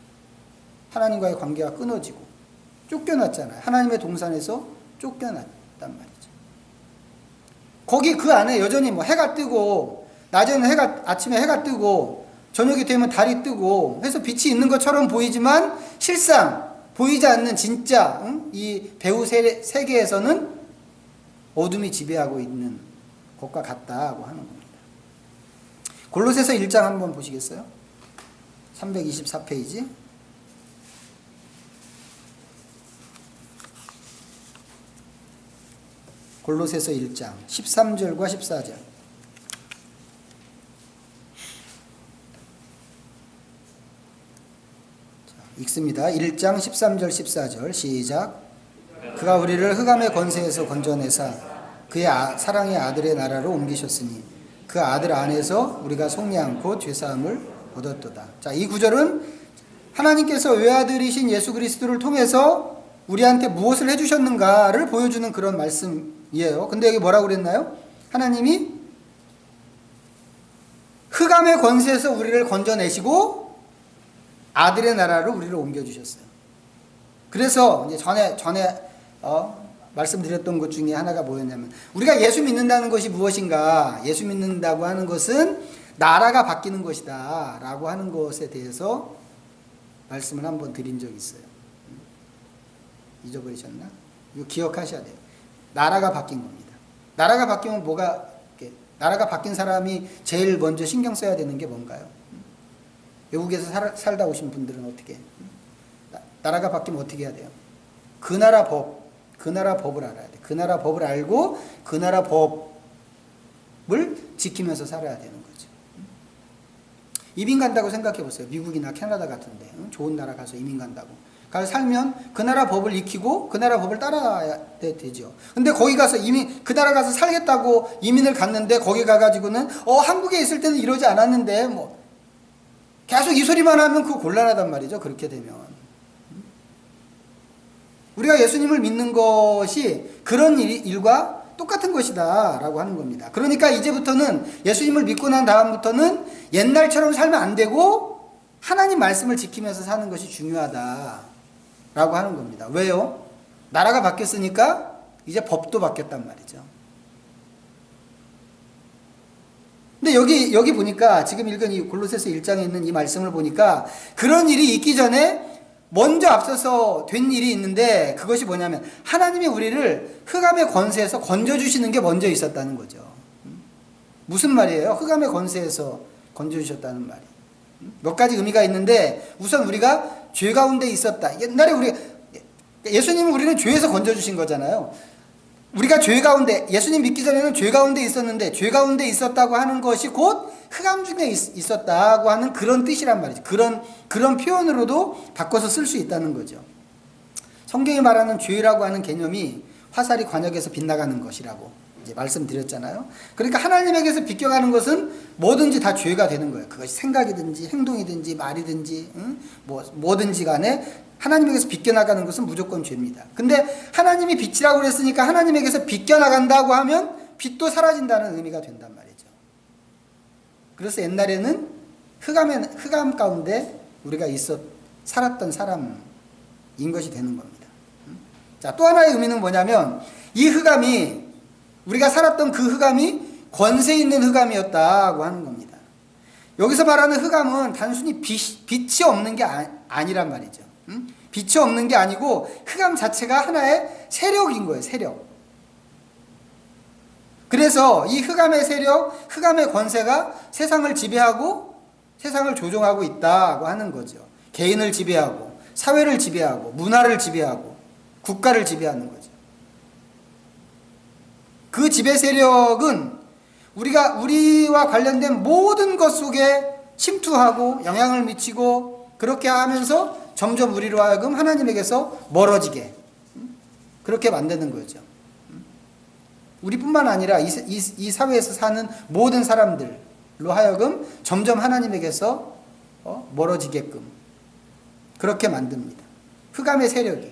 하나님과의 관계가 끊어지고 쫓겨났잖아요. 하나님의 동산에서 쫓겨났단 말이죠. 거기 그 안에 여전히 해가 뜨고, 낮에는 아침에 해가 뜨고 저녁이 되면 달이 뜨고 해서 빛이 있는 것처럼 보이지만 실상 보이지 않는 진짜 이 배후 세계에서는 어둠이 지배하고 있는 것과 같다고 하는 겁니다. 골로새서 1장 한번 보시겠어요? 324페이지. 골로새서 1장 13절과 14절. 자, 읽습니다. 1장 13절 14절 시작. 그가 우리를 흑암의 권세에서 건져내사 그의 사랑의 아들의 나라로 옮기셨으니 그 아들 안에서 우리가 속량 곧 죄사함을 얻었도다. 자, 이 구절은 하나님께서 외아들이신 예수 그리스도를 통해서 우리한테 무엇을 해주셨는가를 보여주는 그런 말씀이에요. 근데 여기 뭐라고 그랬나요? 하나님이 흑암의 권세에서 우리를 건져내시고 아들의 나라로 우리를 옮겨주셨어요. 그래서 이제 전에 말씀드렸던 것 중에 하나가 뭐였냐면, 우리가 예수 믿는다는 것이 무엇인가? 예수 믿는다고 하는 것은 나라가 바뀌는 것이다 라고 하는 것에 대해서 말씀을 한번 드린 적이 있어요. 잊어버리셨나? 이거 기억하셔야 돼요. 나라가 바뀐 겁니다. 나라가 바뀌면 나라가 바뀐 사람이 제일 먼저 신경 써야 되는 게 뭔가요? 외국에서 살다 오신 분들은 어떻게? 나라가 바뀌면 어떻게 해야 돼요? 그 나라 법을 알아야 돼. 그 나라 법을 알고 그 나라 법을 지키면서 살아야 되는 거죠. 이민 간다고 생각해 보세요. 미국이나 캐나다 같은데 좋은 나라 가서 이민 간다고. 가서 살면 그 나라 법을 익히고 그 나라 법을 따라야 되죠. 근데 거기 가서 그 나라 가서 살겠다고 이민을 갔는데 거기 가가지고는 한국에 있을 때는 이러지 않았는데 계속 이 소리만 하면 그거 곤란하단 말이죠. 그렇게 되면. 우리가 예수님을 믿는 것이 그런 일과 똑같은 것이다 라고 하는 겁니다. 그러니까 이제부터는 예수님을 믿고 난 다음부터는 옛날처럼 살면 안 되고 하나님 말씀을 지키면서 사는 것이 중요하다 라고 하는 겁니다. 왜요? 나라가 바뀌었으니까 이제 법도 바뀌었단 말이죠. 근데 여기 보니까 지금 읽은 이 골로새서 1장에 있는 이 말씀을 보니까 그런 일이 있기 전에 먼저 앞서서 된 일이 있는데 그것이 뭐냐면 하나님이 우리를 흑암의 권세에서 건져주시는 게 먼저 있었다는 거죠. 무슨 말이에요? 흑암의 권세에서 건져주셨다는 말이. 몇 가지 의미가 있는데 우선 우리가 죄 가운데 있었다. 옛날에 예수님은 우리는 죄에서 건져주신 거잖아요. 우리가 죄 가운데, 예수님 믿기 전에는 죄 가운데 있었는데 죄 가운데 있었다고 하는 것이 곧 흑암 중에 있었다고 하는 그런 뜻이란 말이죠. 그런 표현으로도 바꿔서 쓸 수 있다는 거죠. 성경이 말하는 죄라고 하는 개념이 화살이 관역에서 빗나가는 것이라고 이제 말씀드렸잖아요. 그러니까 하나님에게서 비껴가는 것은 뭐든지 다 죄가 되는 거예요. 그것이 생각이든지 행동이든지 말이든지 뭐든지 간에 하나님에게서 비껴나가는 것은 무조건 죄입니다. 근데 하나님이 빛이라고 그랬으니까 하나님에게서 비껴나간다고 하면 빛도 사라진다는 의미가 된단 말이죠. 그래서 옛날에는 흑암 가운데 우리가 살았던 사람인 것이 되는 겁니다. 자, 또 하나의 의미는 뭐냐면 이 흑암이 우리가 살았던 그 흑암이 권세 있는 흑암이었다고 하는 겁니다. 여기서 말하는 흑암은 단순히 빛이 없는 게 아니란 말이죠. 빛이 없는 게 아니고 흑암 자체가 하나의 세력인 거예요. 세력. 그래서 이 흑암의 세력, 흑암의 권세가 세상을 지배하고 세상을 조종하고 있다고 하는 거죠. 개인을 지배하고 사회를 지배하고 문화를 지배하고 국가를 지배하는 거죠. 그 지배 세력은 우리와 관련된 모든 것 속에 침투하고 영향을 미치고 그렇게 하면서 점점 우리로 하여금 하나님에게서 멀어지게 그렇게 만드는 거죠. 우리뿐만 아니라 이 사회에서 사는 모든 사람들로 하여금 점점 하나님에게서 멀어지게끔 그렇게 만듭니다. 흑암의 세력이.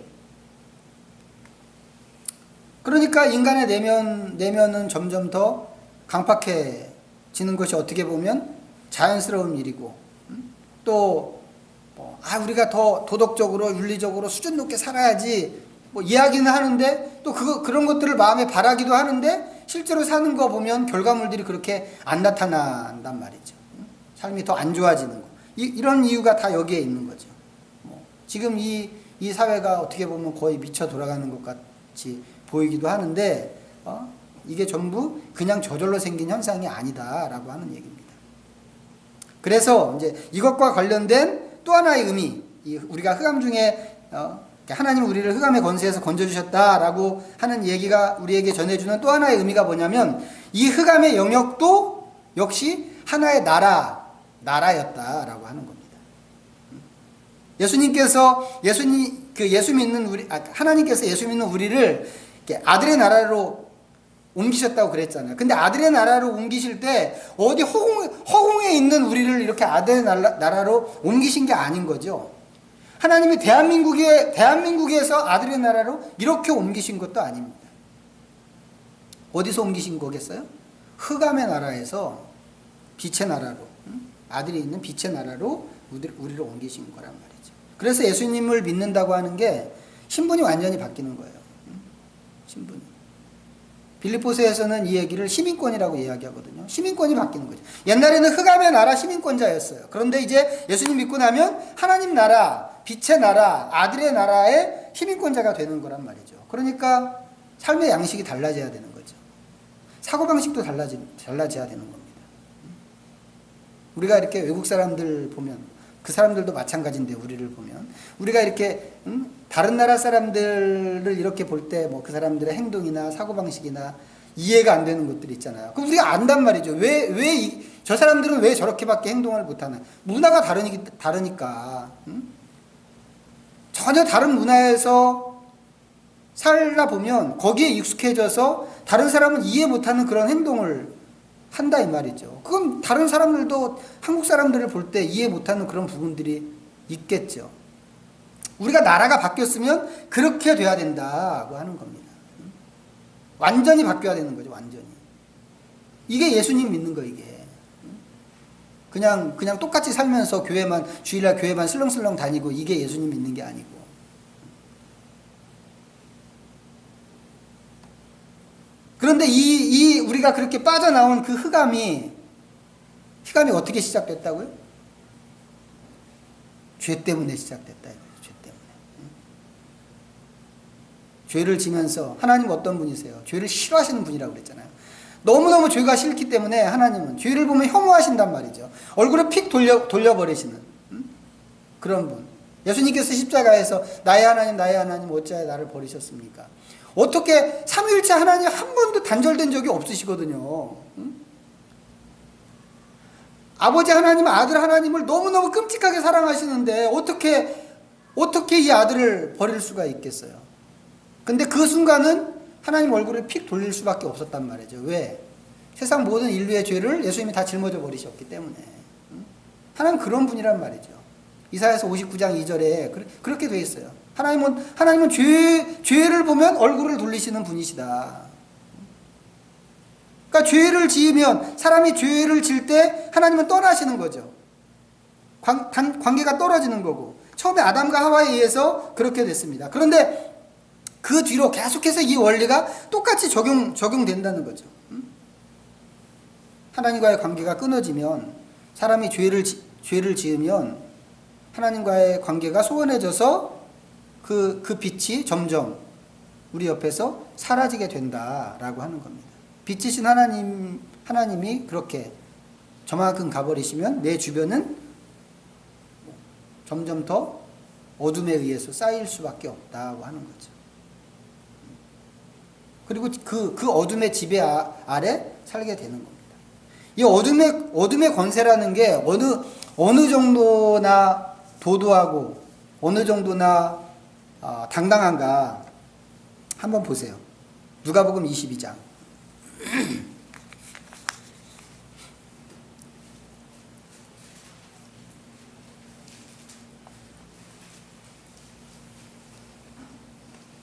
그러니까 인간의 내면은 점점 더 강팍해지는 것이 어떻게 보면 자연스러운 일이고 또 우리가 더 도덕적으로 윤리적으로 수준 높게 살아야지 이야기는 하는데 또 그런 것들을 마음에 바라기도 하는데 실제로 사는 거 보면 결과물들이 그렇게 안 나타난단 말이죠. 삶이 더 안 좋아지는 거. 이런 이유가 다 여기에 있는 거죠. 지금 이 사회가 어떻게 보면 거의 미쳐 돌아가는 것 같이 보이기도 하는데 이게 전부 그냥 저절로 생긴 현상이 아니다라고 하는 얘기입니다. 그래서 이제 이것과 관련된 또 하나의 의미, 우리가 흑암 중에 하나님 우리를 흑암의 권세에서 건져주셨다라고 하는 얘기가 우리에게 전해주는 또 하나의 의미가 뭐냐면 이 흑암의 영역도 역시 하나의 나라였다라고 하는 겁니다. 하나님께서 예수 믿는 우리를 아들의 나라로 옮기셨다고 그랬잖아요. 근데 아들의 나라로 옮기실 때 어디 허공에 있는 우리를 이렇게 아들의 나라로 옮기신 게 아닌 거죠. 하나님이 대한민국에서 아들의 나라로 이렇게 옮기신 것도 아닙니다. 어디서 옮기신 거겠어요? 흑암의 나라에서 빛의 나라로, 아들이 있는 빛의 나라로 우리를 옮기신 거란 말이죠. 그래서 예수님을 믿는다고 하는 게 신분이 완전히 바뀌는 거예요. 신분이. 빌립보서에서는 이 얘기를 시민권이라고 이야기하거든요. 시민권이 바뀌는 거죠. 옛날에는 흑암의 나라 시민권자였어요. 그런데 이제 예수님 믿고 나면 하나님 나라, 빛의 나라, 아들의 나라의 시민권자가 되는 거란 말이죠. 그러니까 삶의 양식이 달라져야 되는 거죠. 사고방식도 달라져야 되는 겁니다. 우리가 이렇게 외국 사람들 보면 그 사람들도 마찬가지인데 우리를 보면 우리가 이렇게 다른 나라 사람들을 이렇게 볼 때 그 사람들의 행동이나 사고방식이나 이해가 안 되는 것들이 있잖아요. 그럼 우리가 안단 말이죠. 저 사람들은 왜 저렇게밖에 행동을 못하나? 문화가 다르니까. 전혀 다른 문화에서 살다 보면 거기에 익숙해져서 다른 사람은 이해 못하는 그런 행동을 한다 이 말이죠. 그건 다른 사람들도 한국 사람들을 볼 때 이해 못하는 그런 부분들이 있겠죠. 우리가 나라가 바뀌었으면 그렇게 돼야 된다고 하는 겁니다. 완전히 바뀌어야 되는 거죠. 완전히. 이게 예수님 믿는 거 이게. 그냥 똑같이 살면서 주일날 교회만 슬렁슬렁 다니고 이게 예수님 믿는 게 아니고. 그런데 우리가 그렇게 빠져나온 그 흑암이 어떻게 시작됐다고요? 죄 때문에 시작됐다. 죄 때문에. 죄를 지면서 하나님 어떤 분이세요? 죄를 싫어하시는 분이라고 그랬잖아요. 너무너무 죄가 싫기 때문에 하나님은 죄를 보면 혐오하신단 말이죠. 얼굴을 픽 돌려버리시는 그런 분. 예수님께서 십자가에서 나의 하나님 어찌하여 나를 버리셨습니까? 어떻게 삼위일체 하나님 한 번도 단절된 적이 없으시거든요. 아버지 하나님, 아들 하나님을 너무너무 끔찍하게 사랑하시는데 어떻게 이 아들을 버릴 수가 있겠어요? 근데 그 순간은 하나님 얼굴을 픽 돌릴 수밖에 없었단 말이죠. 왜? 세상 모든 인류의 죄를 예수님이 다 짊어져 버리셨기 때문에. 하나님 그런 분이란 말이죠. 이사야서 59장 2절에 그렇게 돼 있어요. 하나님은 죄를 보면 얼굴을 돌리시는 분이시다. 그러니까 죄를 지으면, 사람이 죄를 지을 때 하나님은 떠나시는 거죠. 관계가 떨어지는 거고. 처음에 아담과 하와에 의해서 그렇게 됐습니다. 그런데 그 뒤로 계속해서 이 원리가 똑같이 적용된다는 거죠. 하나님과의 관계가 끊어지면, 사람이 죄를 지으면 하나님과의 관계가 소원해져서 그 빛이 점점 우리 옆에서 사라지게 된다라고 하는 겁니다. 빛이신 하나님이 그렇게 저만큼 가버리시면 내 주변은 점점 더 어둠에 의해서 쌓일 수밖에 없다고 하는 거죠. 그리고 그 어둠의 지배 아래 살게 되는 겁니다. 이 어둠의 권세라는 게 어느 정도나 도도하고 어느 정도나 당당한가 한번 보세요. 누가복음 22장.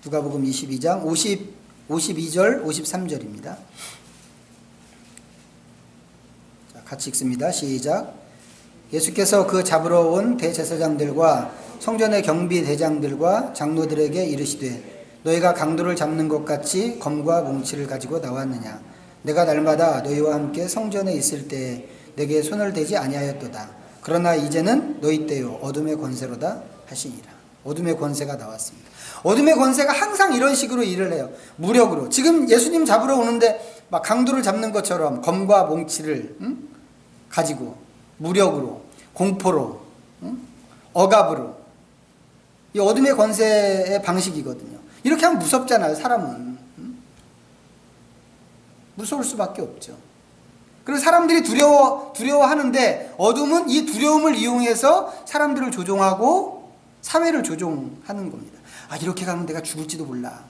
누가복음 22장 52절 53절입니다. 자, 같이 읽습니다. 시작. 예수께서 그 잡으러 온 대제사장들과 성전의 경비 대장들과 장로들에게 이르시되 너희가 강도를 잡는 것 같이 검과 몽치를 가지고 나왔느냐? 내가 날마다 너희와 함께 성전에 있을 때에 내게 손을 대지 아니하였도다. 그러나 이제는 너희 때요 어둠의 권세로다 하시니라. 어둠의 권세가 나왔습니다. 어둠의 권세가 항상 이런 식으로 일을 해요. 무력으로. 지금 예수님 잡으러 오는데 막 강도를 잡는 것처럼 검과 몽치를 가지고 무력으로, 공포로, 억압으로. 이 어둠의 권세의 방식이거든요. 이렇게 하면 무섭잖아요, 사람은. 무서울 수밖에 없죠. 그래서 사람들이 두려워하는데 어둠은 이 두려움을 이용해서 사람들을 조종하고 사회를 조종하는 겁니다. 아, 이렇게 가면 내가 죽을지도 몰라.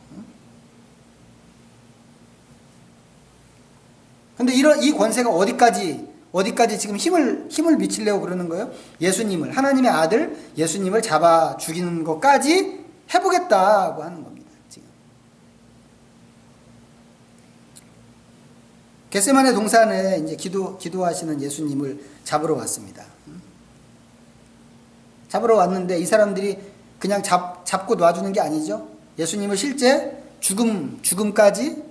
근데 이 권세가 어디까지 지금 힘을 미치려고 그러는 거예요? 예수님을, 하나님의 아들 예수님을 잡아 죽이는 것까지 해보겠다고 하는 겁니다. 지금. 겟세마네 동산에 이제 기도하시는 예수님을 잡으러 왔습니다. 잡으러 왔는데 이 사람들이 그냥 잡고 놔주는 게 아니죠. 예수님을 실제 죽음까지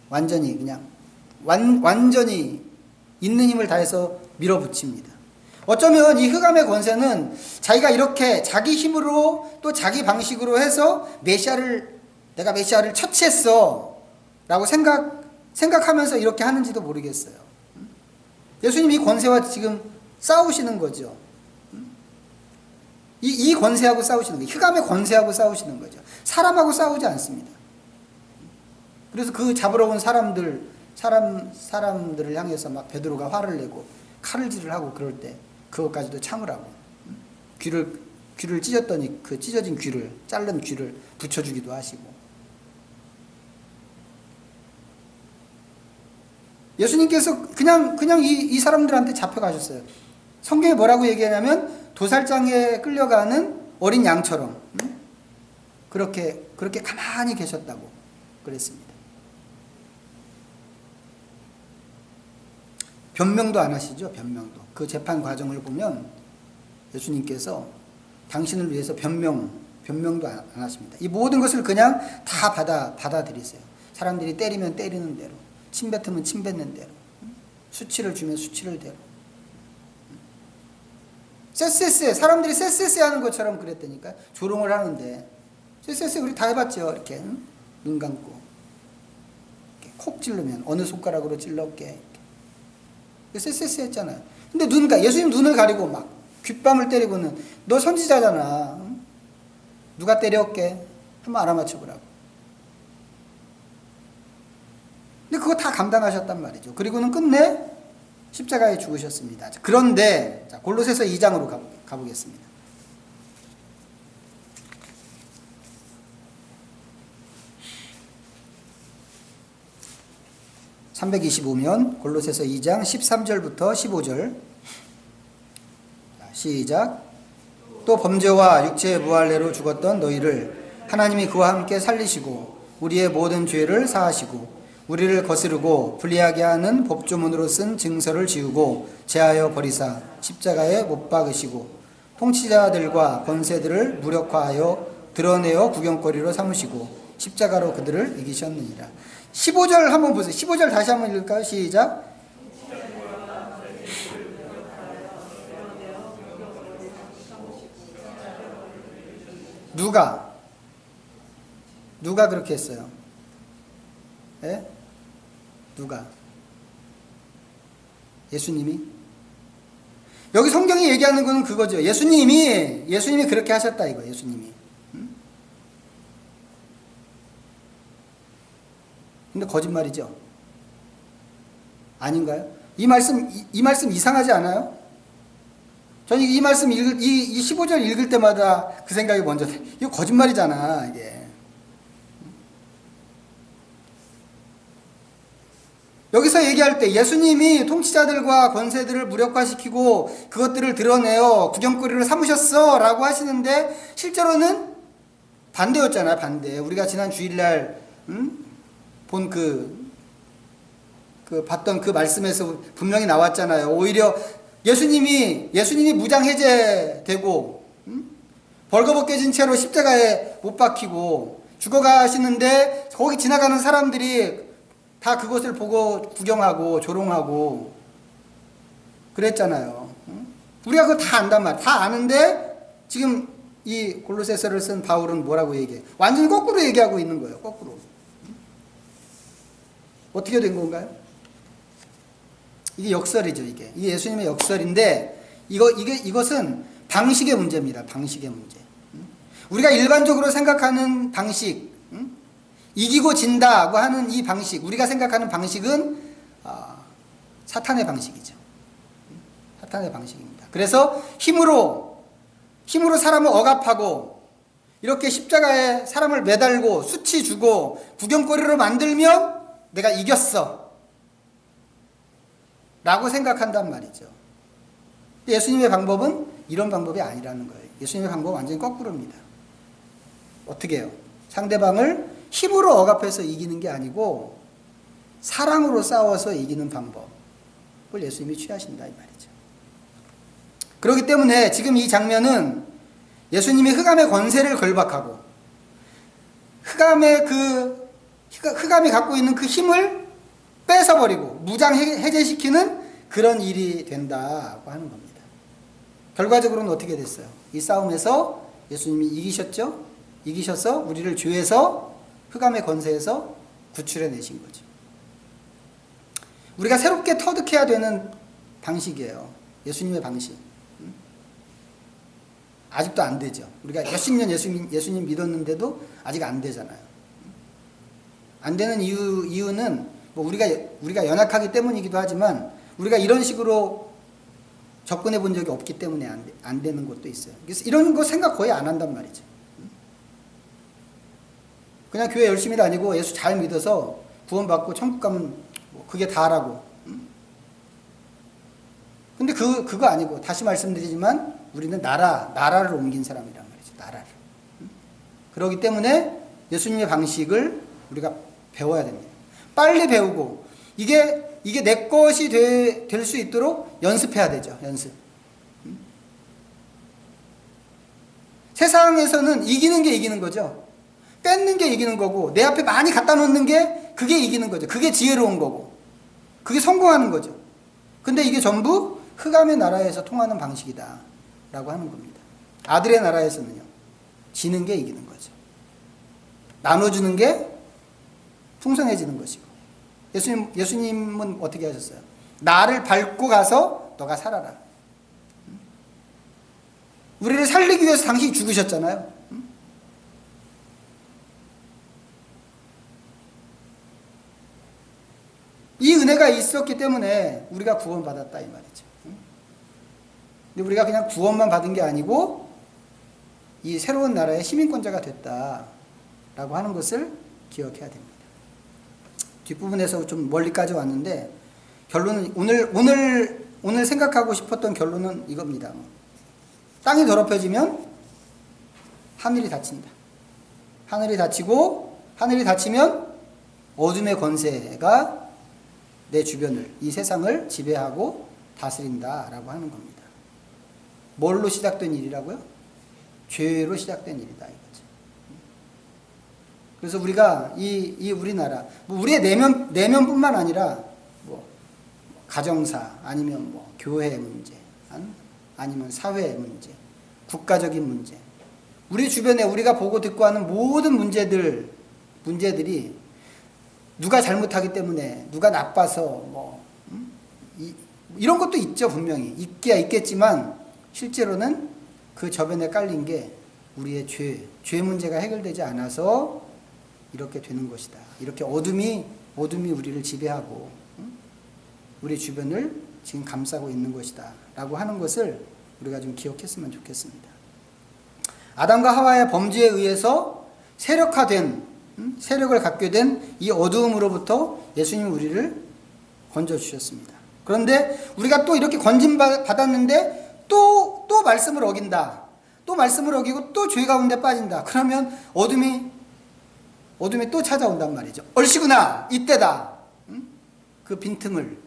완전히 그냥 완전히 있는 힘을 다해서 밀어붙입니다. 어쩌면 이 흑암의 권세는 자기가 이렇게 자기 힘으로 또 자기 방식으로 해서 내가 메시아를 처치했어 라고 생각하면서 이렇게 하는지도 모르겠어요. 예수님이 이 권세와 지금 싸우시는 거죠. 이 권세하고 싸우시는 거예요. 흑암의 권세하고 싸우시는 거죠. 사람하고 싸우지 않습니다. 그래서 그 잡으러 온 사람들을 향해서 막 베드로가 화를 내고 칼질을 하고 그럴 때 그것까지도 참으라고 귀를 찢었더니 그 찢어진 자른 귀를 붙여주기도 하시고. 예수님께서 그냥 이 사람들한테 잡혀가셨어요. 성경에 뭐라고 얘기하냐면 도살장에 끌려가는 어린 양처럼 그렇게 가만히 계셨다고 그랬습니다. 변명도 안 하시죠. 변명도. 그 재판 과정을 보면 예수님께서 당신을 위해서 변명도 안 하십니다. 이 모든 것을 그냥 다 받아들이세요. 사람들이 때리면 때리는 대로, 침 뱉으면 침 뱉는 대로, 수치를 주면 수치를 대로. 사람들이 쎄쎄쎄 하는 것처럼 그랬다니까. 조롱을 하는데 쎄쎄쎄 우리 다 해봤죠. 이렇게 눈 감고. 이렇게 콕 찌르면 어느 손가락으로 찔렀게. 쎄쎄쎄 했잖아요. 근데 예수님 눈을 가리고 막 귓밤을 때리고는 너 선지자잖아. 응? 누가 때렸게? 한번 알아맞혀보라고. 근데 그거 다 감당하셨단 말이죠. 그리고는 끝내 십자가에 죽으셨습니다. 그런데 골로새서 2장으로 가보겠습니다. 325면 골로새서 2장 13절부터 15절. 시작. 또 범죄와 육체의 무할례로 죽었던 너희를 하나님이 그와 함께 살리시고 우리의 모든 죄를 사하시고 우리를 거스르고 불리하게 하는 법조문으로 쓴 증서를 지우고 제하여 버리사 십자가에 못 박으시고 통치자들과 권세들을 무력화하여 드러내어 구경거리로 삼으시고 십자가로 그들을 이기셨느니라. 15절 한번 보세요. 15절 다시 한번 읽을까요? 시작. 누가 그렇게 했어요? 예? 누가? 예수님이? 여기 성경이 얘기하는 건 그거죠. 예수님이 그렇게 하셨다 이거. 예수님이. 근데 거짓말이죠. 아닌가요? 이 말씀 이상하지 않아요? 저는 이 말씀 이 15절 읽을 때마다 그 생각이 먼저, 이거 거짓말이잖아, 이게. 여기서 얘기할 때 예수님이 통치자들과 권세들을 무력화시키고 그것들을 드러내어 구경거리를 삼으셨어 라고 하시는데 실제로는 반대였잖아요. 반대. 우리가 지난 주일날 본 봤던 그 말씀에서 분명히 나왔잖아요. 오히려 예수님이 무장 해제되고 벌거벗겨진 채로 십자가에 못 박히고 죽어가시는데 거기 지나가는 사람들이 다 그것을 보고 구경하고 조롱하고 그랬잖아요. 우리가 그거 다 안단 말이야. 다 아는데 지금 이 골로새서를 쓴 바울은 뭐라고 얘기해? 완전히 거꾸로 얘기하고 있는 거예요. 거꾸로. 어떻게 된 건가요? 이게 역설이죠. 이게 예수님의 역설인데 이것은 방식의 문제입니다. 방식의 문제. 우리가 일반적으로 생각하는 방식, 이기고 진다고 하는 이 방식, 우리가 생각하는 방식은 사탄의 방식이죠. 사탄의 방식입니다. 그래서 힘으로 사람을 억압하고 이렇게 십자가에 사람을 매달고 수치 주고 구경거리로 만들면 내가 이겼어 라고 생각한단 말이죠. 예수님의 방법은 이런 방법이 아니라는 거예요. 예수님의 방법은 완전히 거꾸로입니다. 어떻게 해요? 상대방을 힘으로 억압해서 이기는 게 아니고 사랑으로 싸워서 이기는 방법을 예수님이 취하신다 이 말이죠. 그렇기 때문에 지금 이 장면은 예수님이 흑암의 권세를 결박하고 흑암이 갖고 있는 그 힘을 뺏어버리고 무장 해제시키는 그런 일이 된다고 하는 겁니다. 결과적으로는 어떻게 됐어요? 이 싸움에서 예수님이 이기셨죠? 이기셔서 우리를 죄에서 흑암의 권세에서 구출해 내신 거죠. 우리가 새롭게 터득해야 되는 방식이에요. 예수님의 방식. 아직도 안 되죠. 우리가 몇십 년 예수님 믿었는데도 아직 안 되잖아요. 안 되는 이유는 뭐 우리가 연약하기 때문이기도 하지만 우리가 이런 식으로 접근해 본 적이 없기 때문에 안 되는 것도 있어요. 그래서 이런 거 생각 거의 안 한단 말이죠. 그냥 교회 열심히 다니고 예수 잘 믿어서 구원받고 천국 가면 뭐 그게 다라고. 근데 그거 아니고 다시 말씀드리지만 우리는 나라를 옮긴 사람이란 말이죠. 나라를. 그렇기 때문에 예수님의 방식을 우리가 배워야 됩니다. 빨리 배우고 이게 내 것이 될 수 있도록 연습해야 되죠. 연습. 세상에서는 이기는 게 이기는 거죠. 뺏는 게 이기는 거고 내 앞에 많이 갖다 놓는 게 그게 이기는 거죠. 그게 지혜로운 거고 그게 성공하는 거죠. 근데 이게 전부 흑암의 나라에서 통하는 방식이다 라고 하는 겁니다. 아들의 나라에서는요 지는 게 이기는 거죠. 나눠주는 게 풍성해지는 것이고, 예수님은 어떻게 하셨어요? 나를 밟고 가서 너가 살아라. 우리를 살리기 위해서 당신이 죽으셨잖아요. 이 은혜가 있었기 때문에 우리가 구원받았다 이 말이죠. 근데 우리가 그냥 구원만 받은 게 아니고 이 새로운 나라의 시민권자가 됐다라고 하는 것을 기억해야 됩니다. 뒷부분에서 좀 멀리까지 왔는데 결론은 오늘 생각하고 싶었던 결론은 이겁니다. 땅이 더럽혀지면 하늘이 닫힌다. 하늘이 닫히면 어둠의 권세가 내 주변을, 이 세상을 지배하고 다스린다라고 하는 겁니다. 뭘로 시작된 일이라고요? 죄로 시작된 일이다 이거죠. 그래서 우리가 이 우리나라, 우리의 내면뿐만 아니라 가정사, 아니면 교회 문제, 아니면 사회 문제, 국가적인 문제, 우리 주변에 우리가 보고 듣고 하는 모든 문제들이 누가 잘못하기 때문에, 누가 나빠서 이런 것도 있죠. 분명히 있겠지만 실제로는 그 저변에 깔린 게 우리의 죄 문제가 해결되지 않아서 이렇게 되는 것이다. 이렇게 어둠이 우리를 지배하고 우리 주변을 지금 감싸고 있는 것이다 라고 하는 것을 우리가 좀 기억했으면 좋겠습니다. 아담과 하와의 범죄에 의해서 세력을 갖게 된 이 어두움으로부터 예수님이 우리를 건져주셨습니다. 그런데 우리가 또 이렇게 건짐받았는데 또 말씀을 어긴다. 또 말씀을 어기고 또 죄 가운데 빠진다. 그러면 어둠이 또 찾아온단 말이죠. 얼씨구나, 이때다. 그 빈틈을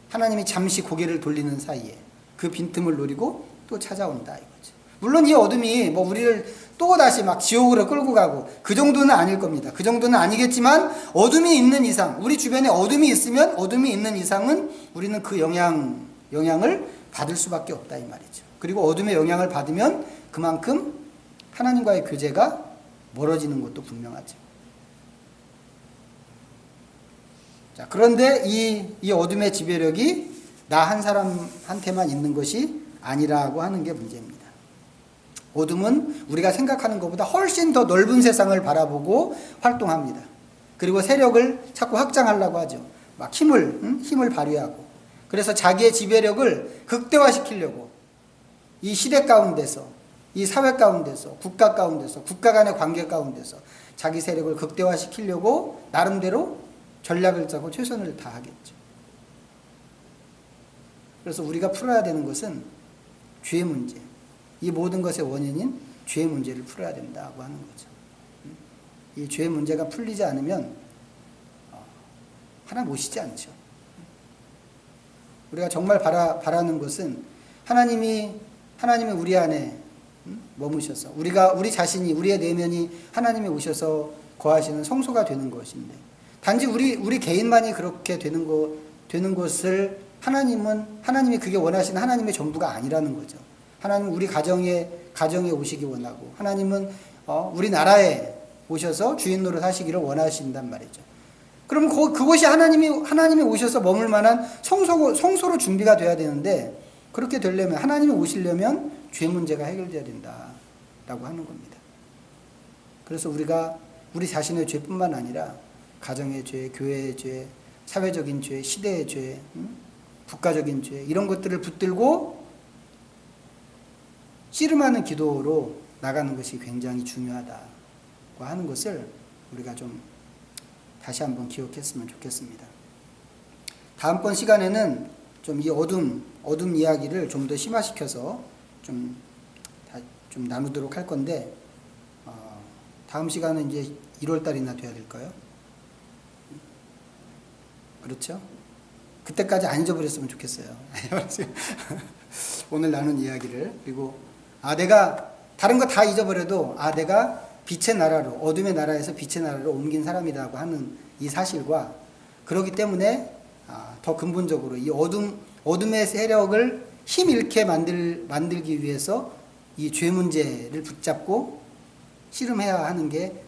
하나님이 잠시 고개를 돌리는 사이에 그 빈틈을 노리고 또 찾아온다 이거죠. 물론 이 어둠이 우리를 또 다시 막 지옥으로 끌고 가고 그 정도는 아닐 겁니다. 그 정도는 아니겠지만 어둠이 있는 이상, 우리 주변에 어둠이 있으면 어둠이 있는 이상은 우리는 그 영향을 받을 수밖에 없다 이 말이죠. 그리고 어둠의 영향을 받으면 그만큼 하나님과의 교제가 멀어지는 것도 분명하죠. 자, 그런데 이 어둠의 지배력이 나 한 사람한테만 있는 것이 아니라고 하는 게 문제입니다. 어둠은 우리가 생각하는 것보다 훨씬 더 넓은 세상을 바라보고 활동합니다. 그리고 세력을 자꾸 확장하려고 하죠. 막 힘을 발휘하고. 그래서 자기의 지배력을 극대화시키려고 이 시대 가운데서, 이 사회 가운데서, 국가 가운데서, 국가 간의 관계 가운데서 자기 세력을 극대화시키려고 나름대로 전략을 짜고 최선을 다하겠죠. 그래서 우리가 풀어야 되는 것은 죄 문제, 이 모든 것의 원인인 죄 문제를 풀어야 된다고 하는 거죠. 이 죄 문제가 풀리지 않으면 하나님 오시지 않죠. 우리가 정말 바라는 것은 하나님이 우리 안에 머무셔서 우리 자신이, 우리의 내면이 하나님이 오셔서 거하시는 성소가 되는 것인데, 단지 우리 개인만이 그렇게 되는 것을 하나님이 그게 원하시는 하나님의 전부가 아니라는 거죠. 하나님은 우리 가정에 오시기 원하고, 하나님은 우리 나라에 오셔서 주인 노릇 하시기를 원하신단 말이죠. 그럼 그것이 하나님이 오셔서 머물 만한 성소로 준비가 돼야 되는데, 그렇게 되려면, 하나님이 오시려면 죄 문제가 해결돼야 된다라고 하는 겁니다. 그래서 우리가 우리 자신의 죄뿐만 아니라 가정의 죄, 교회의 죄, 사회적인 죄, 시대의 죄, 국가적인 죄, 이런 것들을 붙들고 씨름하는 기도로 나가는 것이 굉장히 중요하다고 하는 것을 우리가 좀 다시 한번 기억했으면 좋겠습니다. 다음번 시간에는 좀 이 어둠 이야기를 좀 더 심화시켜서 좀 나누도록 할 건데, 다음 시간은 이제 1월 달이나 돼야 될까요? 그렇죠? 그때까지 안 잊어버렸으면 좋겠어요. 오늘 나눈 이야기를. 그리고 내가 다른 거 다 잊어버려도 내가 빛의 나라로, 어둠의 나라에서 빛의 나라로 옮긴 사람이라고 하는 이 사실과, 그렇기 때문에 더 근본적으로 이 어둠의 세력을 힘잃게 만들기 위해서 이 죄 문제를 붙잡고 씨름해야 하는 게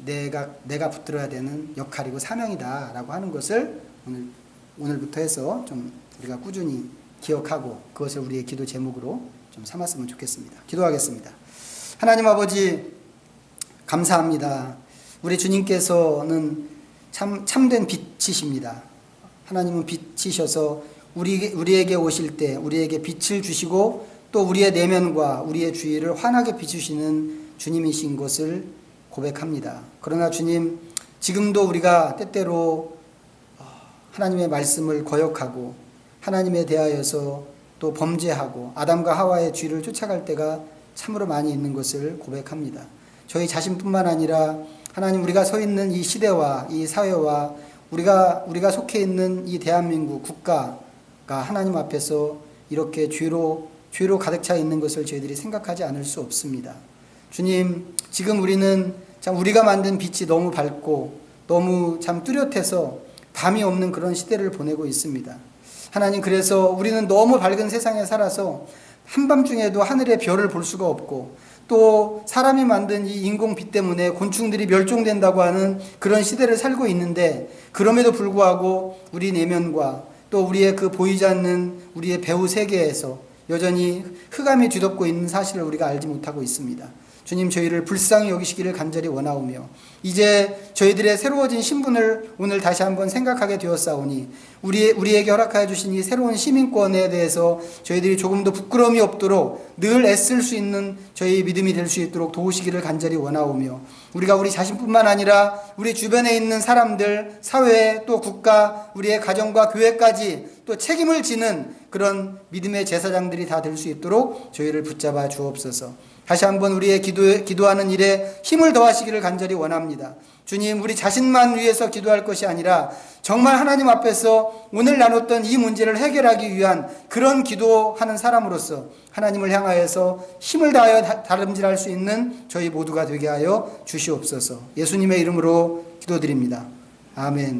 내가 붙들어야 되는 역할이고 사명이다라고 하는 것을 오늘부터 해서 좀 우리가 꾸준히 기억하고 그것을 우리의 기도 제목으로 좀 삼았으면 좋겠습니다. 기도하겠습니다. 하나님 아버지 감사합니다. 우리 주님께서는 참된 빛이십니다. 하나님은 빛이셔서 우리에게 오실 때 우리에게 빛을 주시고 또 우리의 내면과 우리의 주위를 환하게 비추시는 주님이신 것을 고백합니다. 그러나 주님, 지금도 우리가 때때로 하나님의 말씀을 거역하고 하나님에 대하여서 또 범죄하고 아담과 하와의 죄를 쫓아갈 때가 참으로 많이 있는 것을 고백합니다. 저희 자신뿐만 아니라 하나님, 우리가 서 있는 이 시대와 이 사회와 우리가 속해 있는 이 대한민국 국가가 하나님 앞에서 이렇게 죄로 가득 차 있는 것을 저희들이 생각하지 않을 수 없습니다. 주님, 지금 우리는 참 우리가 만든 빛이 너무 밝고 너무 참 뚜렷해서 밤이 없는 그런 시대를 보내고 있습니다. 하나님, 그래서 우리는 너무 밝은 세상에 살아서 한밤중에도 하늘의 별을 볼 수가 없고 또 사람이 만든 이 인공빛 때문에 곤충들이 멸종된다고 하는 그런 시대를 살고 있는데, 그럼에도 불구하고 우리 내면과 또 우리의 그 보이지 않는 우리의 배후 세계에서 여전히 흑암이 뒤덮고 있는 사실을 우리가 알지 못하고 있습니다. 주님, 저희를 불쌍히 여기시기를 간절히 원하오며 이제 저희들의 새로워진 신분을 오늘 다시 한번 생각하게 되었사오니 우리에게 허락하여 주신 이 새로운 시민권에 대해서 저희들이 조금도 부끄러움이 없도록 늘 애쓸 수 있는 저희 믿음이 될 수 있도록 도우시기를 간절히 원하오며, 우리가 우리 자신뿐만 아니라 우리 주변에 있는 사람들, 사회, 또 국가, 우리의 가정과 교회까지 또 책임을 지는 그런 믿음의 제사장들이 다 될 수 있도록 저희를 붙잡아 주옵소서. 다시 한번 우리의 기도하는 일에 힘을 더하시기를 간절히 원합니다. 주님, 우리 자신만 위해서 기도할 것이 아니라 정말 하나님 앞에서 오늘 나눴던 이 문제를 해결하기 위한 그런 기도하는 사람으로서 하나님을 향하여서 힘을 다하여 다름질할 수 있는 저희 모두가 되게 하여 주시옵소서. 예수님의 이름으로 기도드립니다. 아멘.